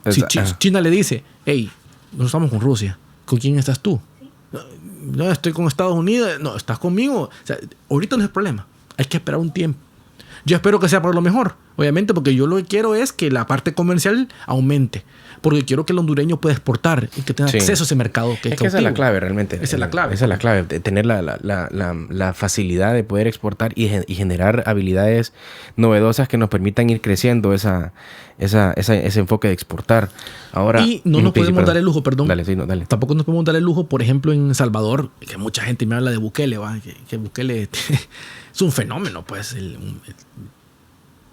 Si China le dice, hey, nosotros estamos con Rusia, ¿con quién estás tú? No, estoy con Estados Unidos. No, estás conmigo. O sea, ahorita no es el problema. Hay que esperar un tiempo. Yo espero que sea por lo mejor, Obviamente, porque yo lo que quiero es que la parte comercial aumente. Porque quiero que el hondureño pueda exportar y que tenga acceso a ese mercado. Que esa es la clave realmente. Esa es la clave. Esa es la clave. De tener la facilidad de poder exportar y generar habilidades novedosas que nos permitan ir creciendo ese enfoque de exportar. Ahora, y no nos podemos dar el lujo, perdón. Dale. Tampoco nos podemos dar el lujo, por ejemplo, en El Salvador, que mucha gente me habla de Bukele, que Bukele es un fenómeno, pues.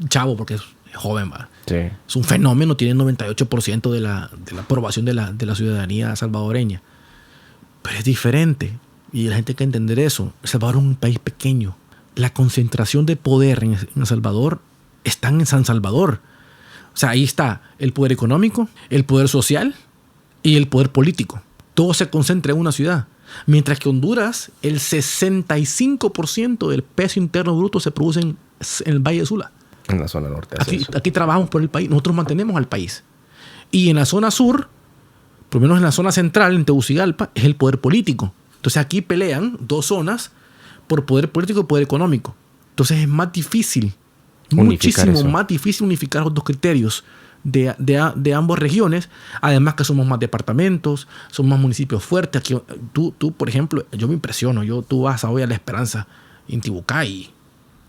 Un chavo, porque es joven, ¿va? Sí. Es un fenómeno, tiene 98% de la aprobación de la ciudadanía salvadoreña. Pero es diferente. Y la gente hay que entender eso. El Salvador es un país pequeño. La concentración de poder en El Salvador está en San Salvador. O sea, ahí está el poder económico, el poder social y el poder político. Todo se concentra en una ciudad. Mientras que Honduras, el 65% del peso interno bruto se produce en el Valle de Sula. En la zona norte. Aquí trabajamos por el país. Nosotros mantenemos al país. Y en la zona sur, por lo menos en la zona central, en Tegucigalpa, es el poder político. Entonces aquí pelean dos zonas por poder político y poder económico. Entonces es más difícil, muchísimo más difícil unificar los dos criterios de ambas regiones. Además que somos más departamentos, somos más municipios fuertes. Aquí, tú, por ejemplo, yo me impresiono. Tú vas hoy a La Esperanza, Intibucá, y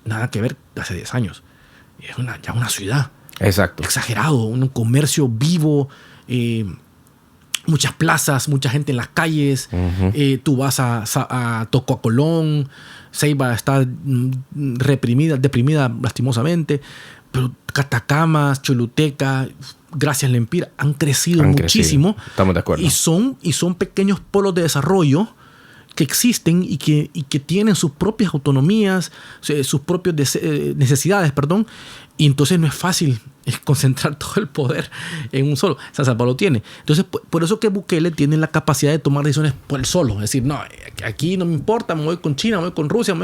nada que ver hace 10 años. Es ya una ciudad. Exacto. Exagerado. Un comercio vivo. Muchas plazas. Mucha gente en las calles. Uh-huh. Tú vas a Tocoacolón. Ceiba está deprimida lastimosamente. Pero Catacamas, Choluteca, gracias Lempira, han crecido muchísimo. Estamos de acuerdo. Y son pequeños polos de desarrollo que existen y que tienen sus propias autonomías, sus propias necesidades, perdón, y entonces no es fácil concentrar todo el poder en un solo. San Salvador lo tiene. Entonces, por eso que Bukele tiene la capacidad de tomar decisiones por él solo. Es decir, no, aquí no me importa, me voy con China, me voy con Rusia,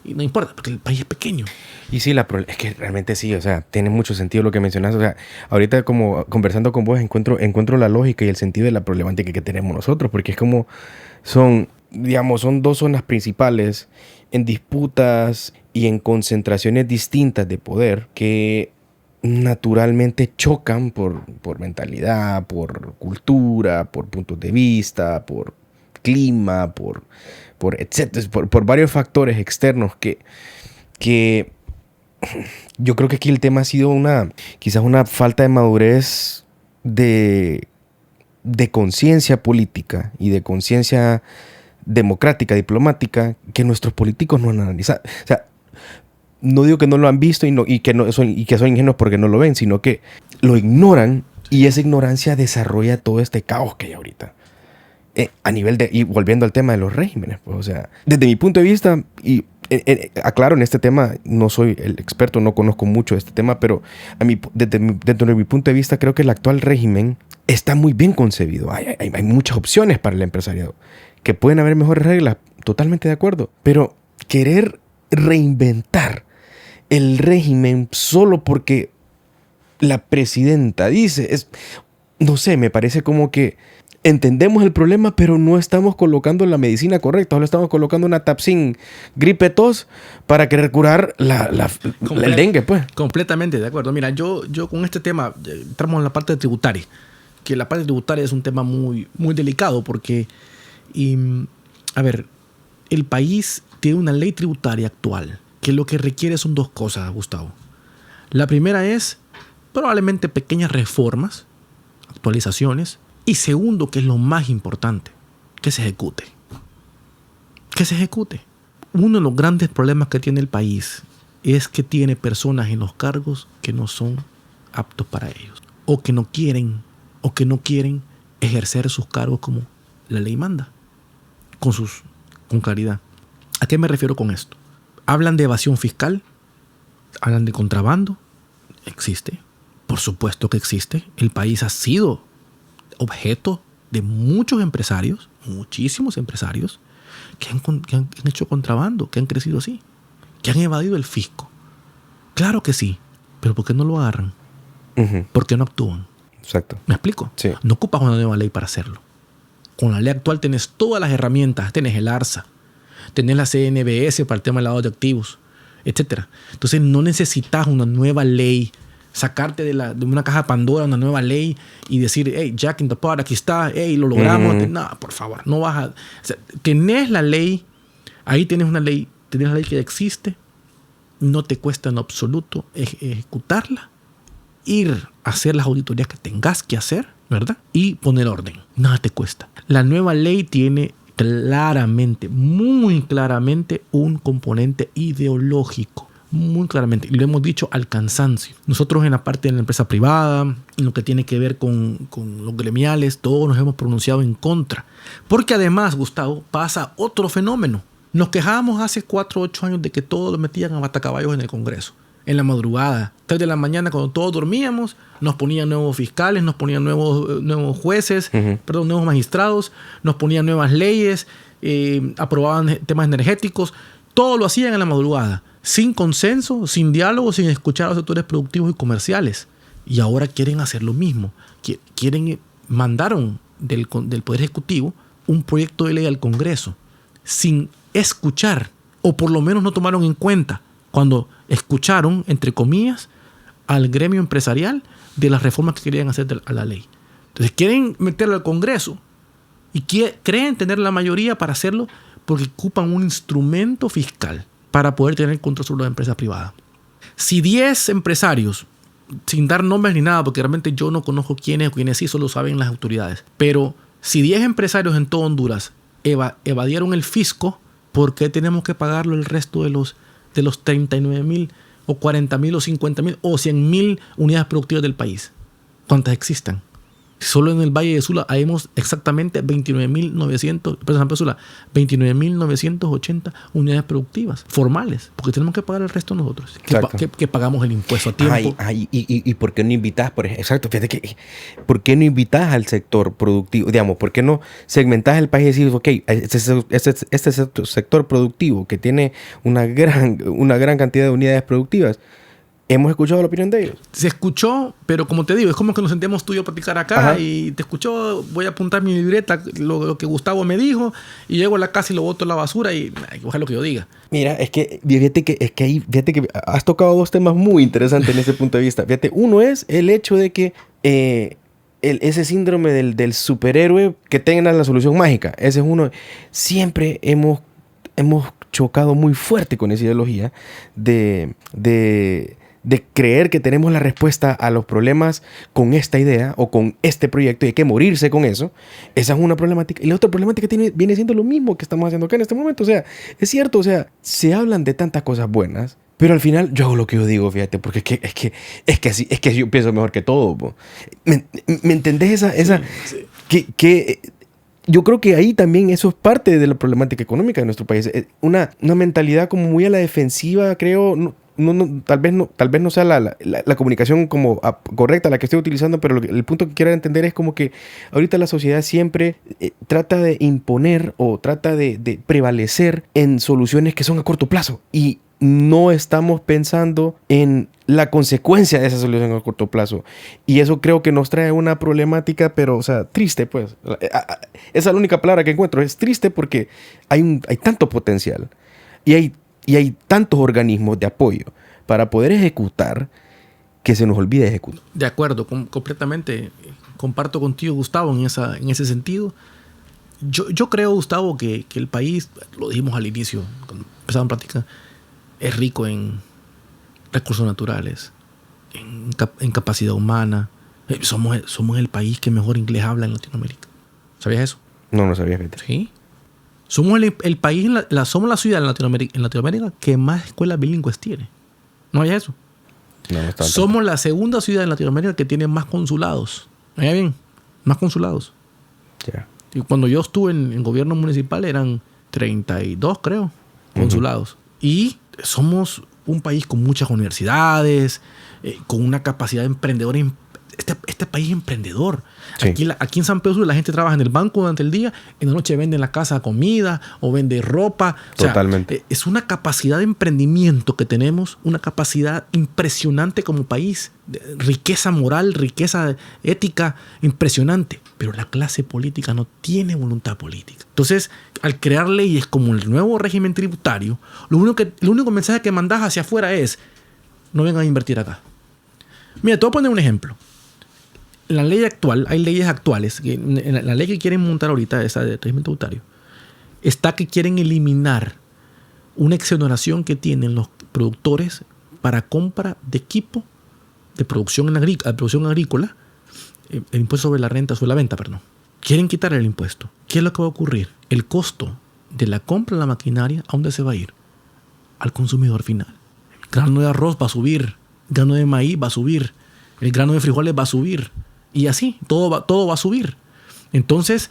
y no importa, porque el país es pequeño. Y sí, es que realmente sí, o sea, tiene mucho sentido lo que mencionas. O sea, ahorita como conversando con vos encuentro la lógica y el sentido de la problemática que tenemos nosotros, porque es como son dos zonas principales en disputas y en concentraciones distintas de poder que naturalmente chocan por mentalidad, por cultura, por puntos de vista, por clima, por etcétera, por varios factores externos que yo creo que aquí el tema ha sido quizás una falta de madurez de conciencia política y de conciencia democrática, diplomática, que nuestros políticos no han analizado. O sea, no digo que no lo han visto y que son ingenuos porque no lo ven, sino que lo ignoran y esa ignorancia desarrolla todo este caos que hay ahorita. A nivel y volviendo al tema de los regímenes, pues, o sea, desde mi punto de vista, y aclaro, en este tema no soy el experto, no conozco mucho de este tema, pero desde mi punto de vista creo que el actual régimen está muy bien concebido. Hay muchas opciones para el empresariado, que pueden haber mejores reglas, totalmente de acuerdo, pero querer reinventar el régimen solo porque la presidenta dice, no sé, me parece como que entendemos el problema, pero no estamos colocando la medicina correcta. Solo estamos colocando una Tapsin gripe tos para querer curar el dengue, pues. Completamente de acuerdo. Mira, yo con este tema entramos en la parte tributaria, que la parte tributaria es un tema muy, muy delicado porque, a ver, el país tiene una ley tributaria actual que lo que requiere son dos cosas, Gustavo. La primera es probablemente pequeñas reformas, actualizaciones. Y segundo, que es lo más importante, que se ejecute. Que se ejecute. Uno de los grandes problemas que tiene el país es que tiene personas en los cargos que no son aptos para ellos. O que no quieren ejercer sus cargos como la ley manda. Con claridad. ¿A qué me refiero con esto? Hablan de evasión fiscal. Hablan de contrabando. Existe. Por supuesto que existe. El país ha sido objeto de muchos empresarios, muchísimos empresarios, que han hecho contrabando, que han crecido así, que han evadido el fisco. Claro que sí, pero ¿por qué no lo agarran? Uh-huh. ¿Por qué no actúan? Exacto. ¿Me explico? Sí. No ocupas una nueva ley para hacerlo. Con la ley actual tienes todas las herramientas, tienes el ARSA, tienes la CNBS para el tema del lavado de activos, etc. Entonces no necesitas una nueva ley, sacarte de una caja de Pandora una nueva ley y decir, hey, Jack in the Pot, aquí está, hey, lo logramos. No, por favor, no vas a... O sea, tenés la ley, ahí tienes la ley que existe, no te cuesta en absoluto ejecutarla, ir a hacer las auditorías que tengas que hacer, ¿verdad? Y poner orden. Nada te cuesta. La nueva ley tiene claramente, muy claramente, un componente ideológico. Muy claramente. Y lo hemos dicho al cansancio. Nosotros en la parte de la empresa privada, en lo que tiene que ver con los gremiales, todos nos hemos pronunciado en contra. Porque además, Gustavo, pasa otro fenómeno. Nos quejábamos hace 4 o 8 años de que todos metían a matacaballos en el Congreso. En la madrugada, 3 de la mañana, cuando todos dormíamos, nos ponían nuevos fiscales, nos ponían nuevos jueces, nuevos magistrados, nos ponían nuevas leyes, aprobaban temas energéticos. Todo lo hacían en la madrugada, sin consenso, sin diálogo, sin escuchar a los sectores productivos y comerciales. Y ahora quieren hacer lo mismo. Mandaron del Poder Ejecutivo un proyecto de ley al Congreso sin escuchar, o por lo menos no tomaron en cuenta cuando escucharon, entre comillas, al gremio empresarial de las reformas que querían hacer a la ley. Entonces quieren meterlo al Congreso y creen tener la mayoría para hacerlo porque ocupan un instrumento fiscal para poder tener control sobre la empresa privada. Si 10 empresarios, sin dar nombres ni nada, porque realmente yo no conozco quiénes sí, solo saben las autoridades, pero si 10 empresarios en todo Honduras evadieron el fisco, ¿por qué tenemos que pagarlo el resto de los 39,000 o 40,000 o 50,000 o 100,000 unidades productivas del país? ¿Cuántas existan? Solo en el Valle de Sula hayamos exactamente 29,980 unidades productivas formales, porque tenemos que pagar el resto nosotros, que pagamos el impuesto a tiempo. ¿Y por qué no invitas? Exacto, fíjate que ¿por qué no invitas al sector productivo? Digamos, ¿por qué no segmentas el país y decir, ok, este sector productivo que tiene una gran cantidad de unidades productivas? ¿Hemos escuchado la opinión de ellos? Se escuchó, pero como te digo, es como que nos sentemos tú y yo a platicar acá. Y te escuchó, voy a apuntar mi libreta, lo que Gustavo me dijo, y llego a la casa y lo boto en la basura y ojalá lo que yo diga. Mira, fíjate que has tocado 2 temas muy interesantes en ese punto de vista. Fíjate, uno es el hecho de que ese síndrome del superhéroe que tenga la solución mágica. Ese es uno. Siempre hemos chocado muy fuerte con esa ideología de creer que tenemos la respuesta a los problemas con esta idea o con este proyecto y hay que morirse con eso. Esa es una problemática. Y la otra problemática viene siendo lo mismo que estamos haciendo acá en este momento. O sea, es cierto, o sea, se hablan de tantas cosas buenas, pero al final yo hago lo que yo digo, fíjate, porque es que yo pienso mejor que todo. ¿Me entendés esa? Sí. Que yo creo que ahí también eso es parte de la problemática económica de nuestro país. Una mentalidad como muy a la defensiva, creo. Tal vez no sea la comunicación como correcta la que estoy utilizando, pero el punto que quiero entender es como que ahorita la sociedad siempre trata de imponer o trata de prevalecer en soluciones que son a corto plazo y no estamos pensando en la consecuencia de esa solución a corto plazo. Y eso creo que nos trae una problemática, pero, o sea, triste, pues. Esa es la única palabra que encuentro. Es triste porque hay tanto potencial y hay tantos organismos de apoyo para poder ejecutar que se nos olvida ejecutar. De acuerdo, completamente. Comparto contigo, Gustavo, en ese sentido. Yo creo, Gustavo, que el país, lo dijimos al inicio, cuando empezamos a platicar, es rico en recursos naturales, en capacidad humana. Somos el país que mejor inglés habla en Latinoamérica. ¿Sabías eso? No sabía. Fíjate. Sí. Somos el país, somos la ciudad en Latinoamérica que más escuelas bilingües tiene. ¿No hay eso? No somos la segunda ciudad en Latinoamérica que tiene más consulados. Oiga bien, más consulados. Yeah. Y cuando yo estuve en gobierno municipal eran 32, creo, consulados. Y somos un país con muchas universidades, con una capacidad emprendedora este país es emprendedor. Sí. Aquí en San Pedro Sula la gente trabaja en el banco durante el día, en la noche vende en la casa comida o vende ropa. Totalmente. O sea, es una capacidad de emprendimiento que tenemos, una capacidad impresionante como país. Riqueza moral, riqueza ética, impresionante. Pero la clase política no tiene voluntad política. Entonces, al crear leyes como el nuevo régimen tributario, lo único mensaje que mandas hacia afuera es: no vengan a invertir acá. Mira, te voy a poner un ejemplo. La ley actual, hay leyes actuales, la ley que quieren montar ahorita, esa de régimen tributario, está que quieren eliminar una exoneración que tienen los productores para compra de equipo de producción agrícola, el impuesto sobre la venta, perdón. Quieren quitar el impuesto. ¿Qué es lo que va a ocurrir? El costo de la compra de la maquinaria, ¿a dónde se va a ir? Al consumidor final. El grano de arroz va a subir, el grano de maíz va a subir, el grano de frijoles va a subir, y así, todo va a subir. Entonces,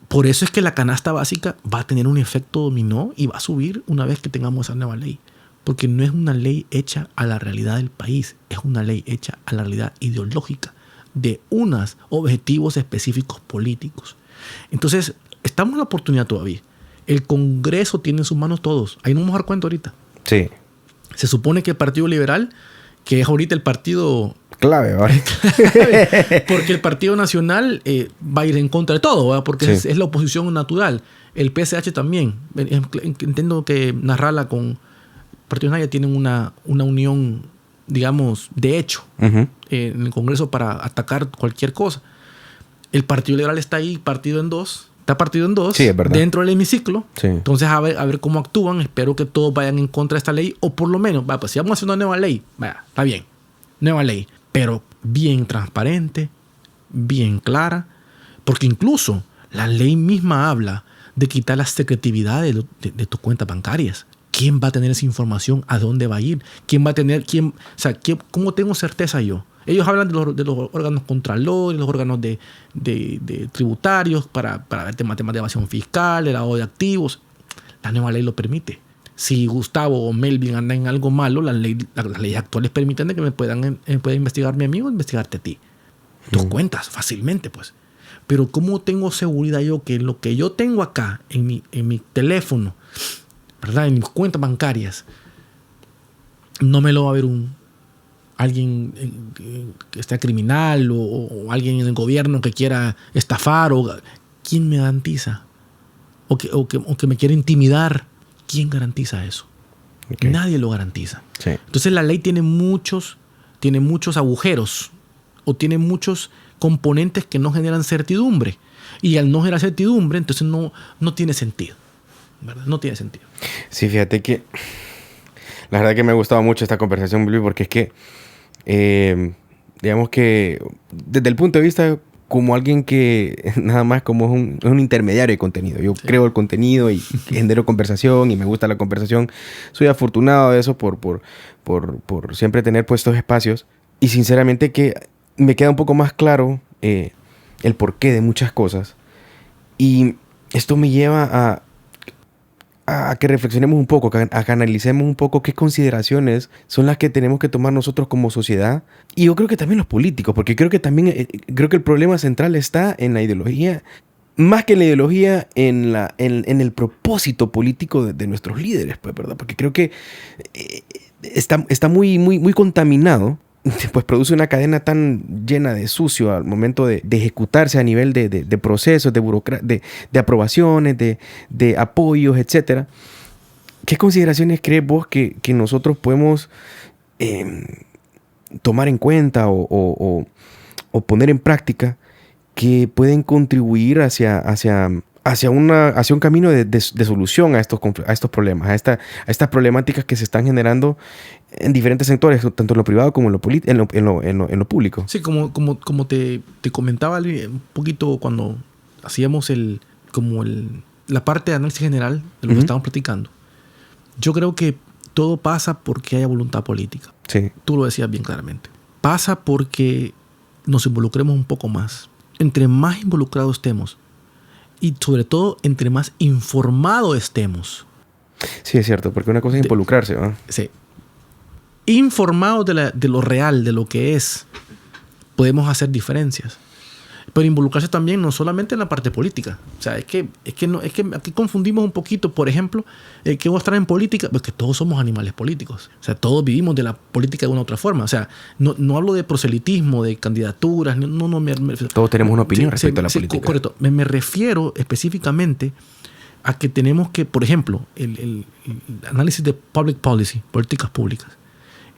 por eso es que la canasta básica va a tener un efecto dominó y va a subir una vez que tengamos esa nueva ley. Porque no es una ley hecha a la realidad del país, es una ley hecha a la realidad ideológica de unos objetivos específicos políticos. Entonces, estamos en la oportunidad todavía. El Congreso tiene en sus manos todos. Ahí nos vamos a dar cuenta ahorita. Sí. Se supone que el Partido Liberal, que es ahorita el partido clave, ¿vale? Porque el Partido Nacional va a ir en contra de todo, ¿verdad? Porque sí. es la oposición natural. El PSH también. Entiendo que Narrala con el Partido Naya tienen una unión, digamos, de hecho, en el Congreso para atacar cualquier cosa. El Partido Liberal está ahí partido en dos. Está partido en dos, sí, es verdad, dentro del hemiciclo. Sí. Entonces, a ver cómo actúan. Espero que todos vayan en contra de esta ley. O por lo menos, pues si vamos a hacer una nueva ley, vaya, está bien. Nueva ley. Pero bien transparente, bien clara. Porque incluso la ley misma habla de quitar la secretividad de tus cuentas bancarias. ¿Quién va a tener esa información? ¿A dónde va a ir? ¿Quién va a tener? ¿Cómo tengo certeza yo? Ellos hablan de los órganos contralores, los órganos de tributarios para ver temas de evasión fiscal, el lavado de activos. La nueva ley lo permite. Si Gustavo o Melvin andan en algo malo, las leyes actuales permiten de que me pueda investigar mi amigo o investigarte a ti. Tus cuentas, fácilmente, pues. Pero ¿cómo tengo seguridad yo que lo que yo tengo acá en mi teléfono, ¿verdad? En mis cuentas bancarias, no me lo va a ver alguien que está criminal o alguien en el gobierno que quiera estafar? ¿Quién me garantiza? O que me quiera intimidar. ¿Quién garantiza eso? Okay. Nadie lo garantiza. Sí. Entonces la ley tiene muchos agujeros o tiene muchos componentes que no generan certidumbre. Y al no generar certidumbre, entonces no tiene sentido. ¿Verdad? No tiene sentido. Sí, fíjate que la verdad que me ha gustado mucho esta conversación, Billy, porque es que digamos que desde el punto de vista como alguien que nada más como es un intermediario de contenido. Yo creo el contenido y genero conversación y me gusta la conversación. Soy afortunado de eso por siempre tener puestos espacios. Y sinceramente que me queda un poco más claro el porqué de muchas cosas. Y esto me lleva a que reflexionemos un poco, a que analicemos un poco qué consideraciones son las que tenemos que tomar nosotros como sociedad. Y yo creo que también los políticos, porque creo que el problema central está en la ideología, más que en la ideología, en el propósito político de nuestros líderes, pues, ¿verdad? Porque creo que está muy, muy, muy contaminado. Pues produce una cadena tan llena de sucio al momento de ejecutarse a nivel de procesos, de aprobaciones, de apoyos, etc. ¿Qué consideraciones crees vos que nosotros podemos tomar en cuenta o poner en práctica que pueden contribuir hacia un camino de solución a estos problemas, a estas problemáticas que se están generando en diferentes sectores, tanto en lo privado como en lo público? Sí, como te comentaba un poquito cuando hacíamos la parte de análisis general de lo que estábamos platicando. Yo creo que todo pasa porque haya voluntad política. Sí. Tú lo decías bien claramente. Pasa porque nos involucremos un poco más. Entre más involucrados estemos, y sobre todo, entre más informados estemos. Sí, es cierto, porque una cosa es involucrarse, ¿no? Sí. Informados de lo real, de lo que es. podemos hacer diferencias. Pero involucrarse también no solamente en la parte política. O sea, es que aquí confundimos un poquito, por ejemplo, ¿qué va a estar en política? Pues que todos somos animales políticos. O sea, todos vivimos de la política de una u otra forma. O sea, no hablo de proselitismo, de candidaturas. Todos tenemos una opinión respecto a la política. Correcto. Me refiero específicamente a que tenemos que, por ejemplo, el análisis de public policy, políticas públicas,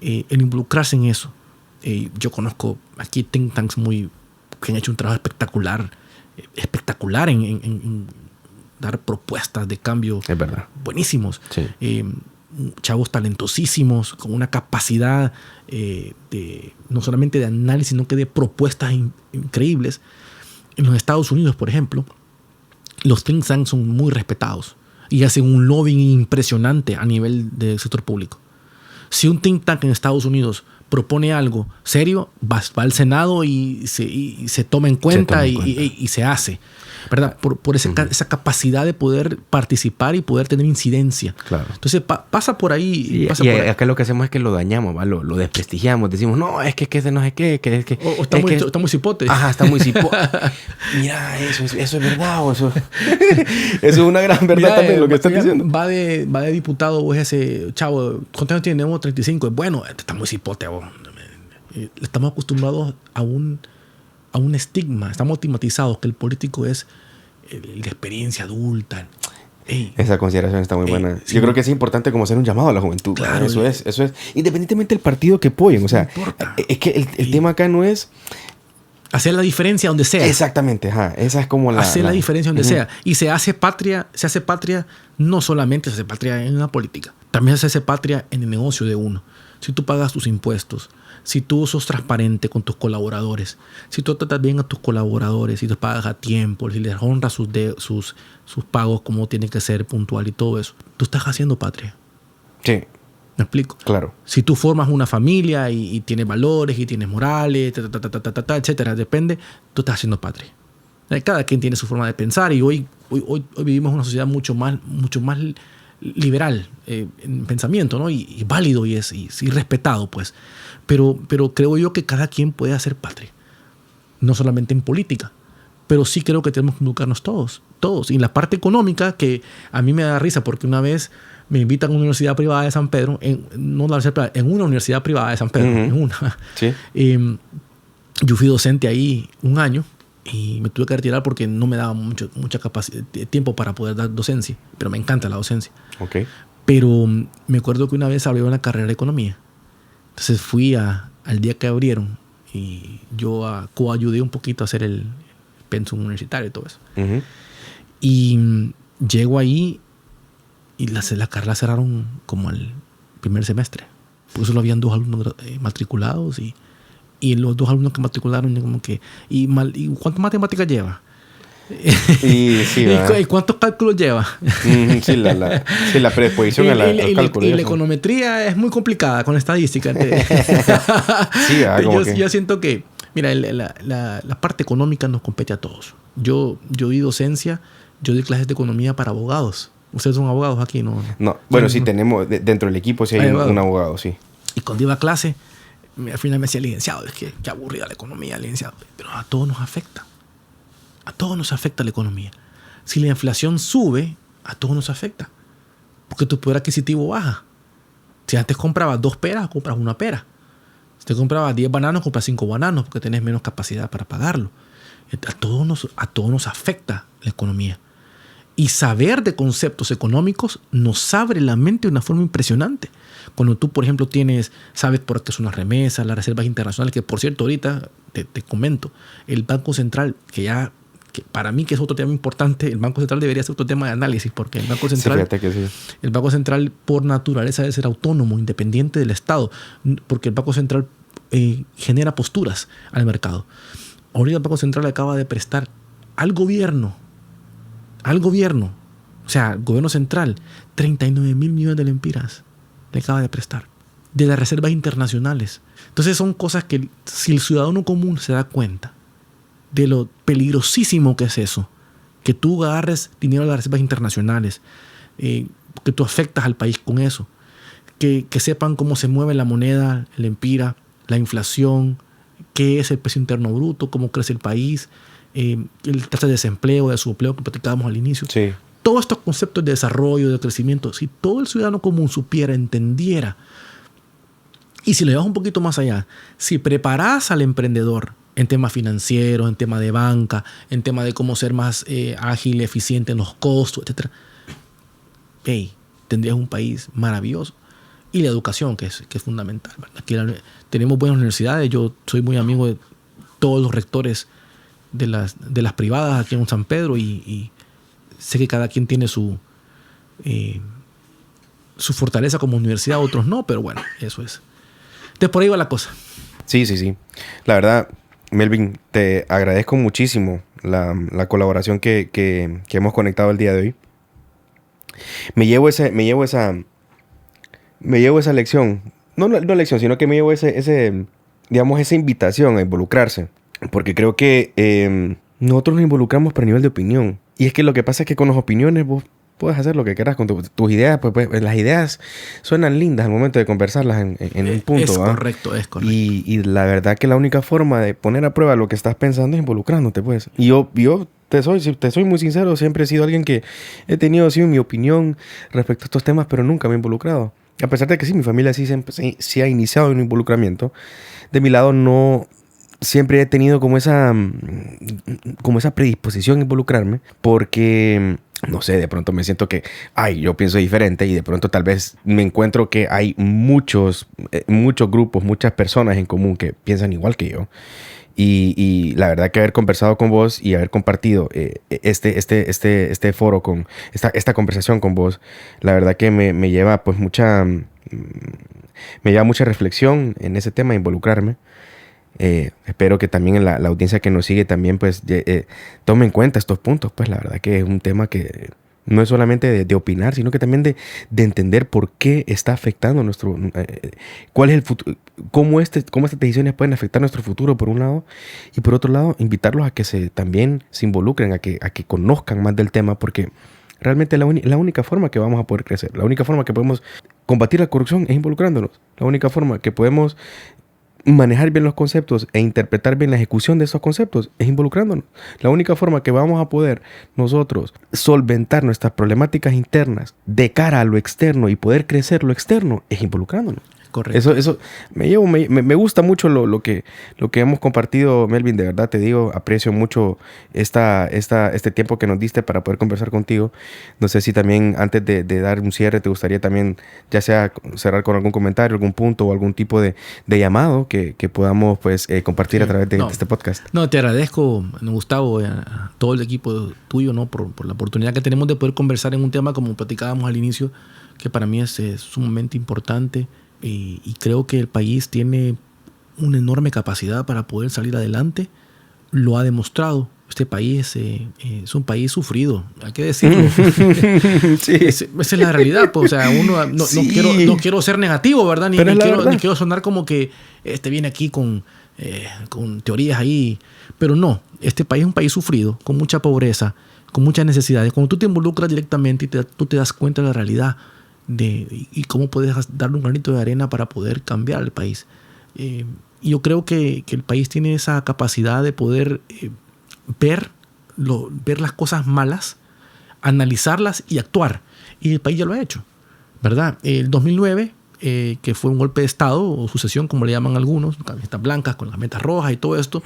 el involucrarse en eso. Yo conozco aquí think tanks que han hecho un trabajo espectacular en dar propuestas de cambio buenísimos. Sí. Chavos talentosísimos, con una capacidad no solamente de análisis, sino que de propuestas increíbles. En los Estados Unidos, por ejemplo, los think tanks son muy respetados y hacen un lobbying impresionante a nivel del sector público. Si un think tank en Estados Unidos propone algo serio, va al Senado y se toma en cuenta y se hace, ¿verdad? Por esa capacidad de poder participar y poder tener incidencia. Claro. Entonces pasa por ahí. Y acá lo que hacemos es que lo dañamos, ¿va? Lo desprestigiamos. Decimos, no, es que no sé qué. Está muy cipote. Ajá, está muy cipote. Mira, eso es verdad. Eso es una gran verdad. Mira, también lo que estás diciendo. Va de diputado, vos ese chavo, ¿cuántos años tiene? 35. Bueno, está muy cipote, vos. Estamos acostumbrados a un estigma. Estamos estigmatizados que el político es el de experiencia adulta. Esa consideración está muy buena. Sí. Yo creo que es importante como hacer un llamado a la juventud. Claro, eso es. Independientemente del partido que apoyen. O sea, es que el tema acá no es hacer la diferencia donde sea. Exactamente, ajá. Esa es como hacer la diferencia donde sea. Y se hace patria no solamente se hace patria en la política. También se hace patria en el negocio de uno. Si tú pagas tus impuestos, si tú sos transparente con tus colaboradores, si tú tratas bien a tus colaboradores, si te pagas a tiempo, si les honras sus pagos como tiene que ser, puntual y todo eso, tú estás haciendo patria. Sí. ¿Me explico? Claro. Si tú formas una familia y tienes valores y tienes morales, etcétera, depende, tú estás haciendo patria. Cada quien tiene su forma de pensar y hoy vivimos una sociedad mucho más liberal en pensamiento, ¿no? Y válido y respetado, pues. Pero creo yo que cada quien puede hacer patria. No solamente en política. Pero sí creo que tenemos que involucrarnos todos. Y en la parte económica, que a mí me da risa porque una vez me invitan a una universidad privada de San Pedro, en una universidad privada de San Pedro, en una. Sí. Yo fui docente ahí un año y me tuve que retirar porque no me daba mucha capacidad, tiempo para poder dar docencia. Pero me encanta la docencia. Okay. Pero me acuerdo que una vez abrieron la carrera de economía. Entonces fui al día que abrieron y yo coayudé un poquito a hacer el pensum universitario y todo eso. Uh-huh. Y llego ahí y la carrera cerraron como al primer semestre. Por eso habían 2 alumnos matriculados y los 2 alumnos que matricularon como que ¿y cuántas matemáticas lleva? ¿Y cuántos cálculos lleva? Sí, la predisposición a los cálculos. Y la econometría es muy complicada con estadística. Sí, yo siento que, mira, la parte económica nos compete a todos. Yo di docencia, yo di clases de economía para abogados. ¿Ustedes son abogados aquí? No. Bueno, sí, tenemos dentro del equipo sí hay un abogado, sí. Y cuando iba a clase, al final me decía licenciado, es que qué aburrida la economía, licenciado. Pero a todos nos afecta. A todos nos afecta la economía. Si la inflación sube, a todos nos afecta. Porque tu poder adquisitivo baja. Si antes comprabas 2 peras, compras 1 pera. Si te comprabas 10 bananos, compras 5 bananos porque tenés menos capacidad para pagarlo. A todos nos afecta la economía. Y saber de conceptos económicos nos abre la mente de una forma impresionante. Cuando tú, por ejemplo, sabes por qué son las remesas, las reservas internacionales, que por cierto ahorita te comento, el Banco Central, que para mí que es otro tema importante, el Banco Central debería ser otro tema de análisis, porque el Banco Central, sí, fíjate que sí. El Banco Central por naturaleza debe ser autónomo, independiente del Estado, porque el Banco Central genera posturas al mercado. Ahorita el Banco Central acaba de prestar al gobierno, o sea, el gobierno central, 39,000 millones de lempiras le acaba de prestar, de las reservas internacionales. Entonces son cosas que si el ciudadano común se da cuenta de lo peligrosísimo que es eso, que tú agarres dinero de las reservas internacionales, que tú afectas al país con eso, que sepan cómo se mueve la moneda, el empira, la inflación, qué es el Producto Interno Bruto, cómo crece el país, el tasa de desempleo, de subempleo que platicábamos al inicio. Sí. Todos estos conceptos de desarrollo, de crecimiento, si todo el ciudadano común supiera, entendiera, y si lo llevas un poquito más allá, si preparas al emprendedor en temas financieros, en temas de banca, en temas de cómo ser más ágil, eficiente en los costos, etc., tendrías un país maravilloso. Y la educación, que es fundamental, ¿verdad? Aquí tenemos buenas universidades. Yo soy muy amigo de todos los rectores de las privadas aquí en San Pedro y sé que cada quien tiene su fortaleza como universidad, otros no, pero bueno, eso es. Entonces por ahí va la cosa. Sí. La verdad, Melvin, te agradezco muchísimo la colaboración que hemos conectado el día de hoy. Me llevo esa lección, no lección, sino que me llevo esa invitación a involucrarse, porque creo que nosotros nos involucramos pero a nivel de opinión, y es que lo que pasa es que con las opiniones vos puedes hacer lo que quieras con tus ideas, pues las ideas suenan lindas al momento de conversarlas en un punto. Es ¿va? Correcto. Y la verdad que la única forma de poner a prueba lo que estás pensando es involucrándote, pues. Y yo te soy muy sincero, siempre he sido alguien que he tenido mi opinión respecto a estos temas, pero nunca me he involucrado. A pesar de que sí, mi familia sí ha iniciado un involucramiento. De mi lado no siempre he tenido como esa predisposición a involucrarme, porque no sé, de pronto me siento que yo pienso diferente, y de pronto tal vez me encuentro que hay muchos grupos, muchas personas en común que piensan igual que yo. Y la verdad que haber conversado con vos y haber compartido este foro con esta conversación con vos, la verdad que me lleva pues mucha reflexión en ese tema de involucrarme. Espero que también la audiencia que nos sigue también pues tome en cuenta estos puntos. Pues la verdad que es un tema que no es solamente de opinar, sino que también de entender por qué está afectando nuestro... cuál es el futuro, cómo estas decisiones pueden afectar nuestro futuro, por un lado, y por otro lado, invitarlos a que también se involucren, a que conozcan más del tema, porque realmente la única forma que vamos a poder crecer, la única forma que podemos combatir la corrupción es involucrándonos. La única forma que podemos manejar bien los conceptos e interpretar bien la ejecución de esos conceptos es involucrándonos. La única forma que vamos a poder nosotros solventar nuestras problemáticas internas de cara a lo externo y poder crecer lo externo es involucrándonos. Correcto. Eso me gusta mucho lo que hemos compartido, Melvin. De verdad te digo, aprecio mucho este tiempo que nos diste para poder conversar contigo. No sé si también antes de dar un cierre te gustaría también, ya sea cerrar con algún comentario, algún punto o algún tipo de llamado que podamos pues compartir a través de este podcast. No, te agradezco, Gustavo, a todo el equipo tuyo, ¿no? por la oportunidad que tenemos de poder conversar en un tema como platicábamos al inicio, que para mí es sumamente importante. Y creo que el país tiene una enorme capacidad para poder salir adelante. Lo ha demostrado. Este país es un país sufrido, hay que decirlo. Sí. Esa es la realidad. Pues, o sea, uno no quiero ser negativo, ¿verdad? Ni quiero sonar como que viene aquí con teorías ahí. Pero no, este país es un país sufrido, con mucha pobreza, con muchas necesidades. Cuando tú te involucras directamente y tú te das cuenta de la realidad y cómo puedes darle un granito de arena para poder cambiar el país. Y yo creo que el país tiene esa capacidad de poder ver las cosas malas, analizarlas y actuar. Y el país ya lo ha hecho, ¿verdad? El 2009, que fue un golpe de Estado o sucesión, como le llaman algunos, camisetas blancas con las metas rojas y todo esto,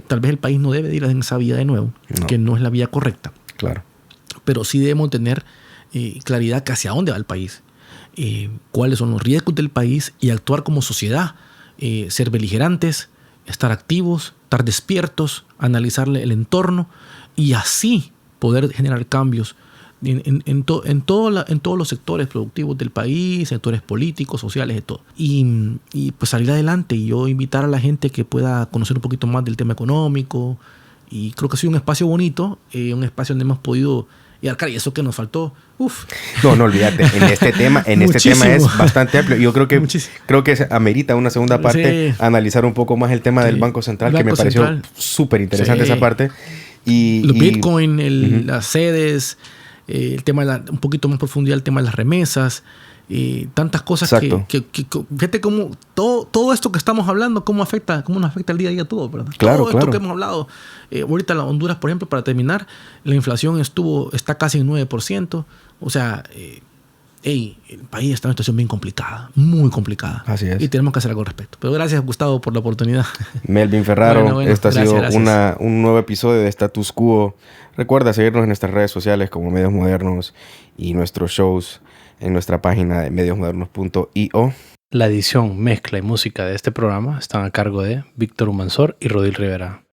tal vez el país no debe de ir en esa vía de nuevo, que no es la vía correcta. Claro. Pero sí debemos tener claridad que hacia dónde va el país, cuáles son los riesgos del país y actuar como sociedad, ser beligerantes, estar activos, estar despiertos, analizar el entorno y así poder generar cambios en todos los sectores productivos del país, sectores políticos, sociales, de todo. Y pues salir adelante y yo invitar a la gente que pueda conocer un poquito más del tema económico. Y creo que ha sido un espacio bonito, un espacio donde hemos podido... Y eso que nos faltó, No, olvídate. En este tema es bastante amplio. Yo creo que amerita una segunda parte, analizar un poco más el tema del Banco Central, que me pareció súper interesante esa parte. Los Bitcoin, las sedes, el tema un poquito más profundidad, el tema de las remesas, tantas cosas que fíjate cómo todo esto que estamos hablando, cómo nos afecta el día a día todo, ¿verdad? Claro, todo esto que hemos hablado. Ahorita en Honduras, por ejemplo, para terminar, la inflación está casi en 9%. O sea, el país está en una situación bien complicada, muy complicada. Así es. Y tenemos que hacer algo al respecto. Pero gracias, Gustavo, por la oportunidad. Melvin Ferraro, este ha sido un nuevo episodio de Status Quo. Recuerda seguirnos en nuestras redes sociales como Medios Modernos y nuestros shows en nuestra página de mediosmodernos.io. La edición, mezcla y música de este programa están a cargo de Víctor Humansor y Rodil Rivera.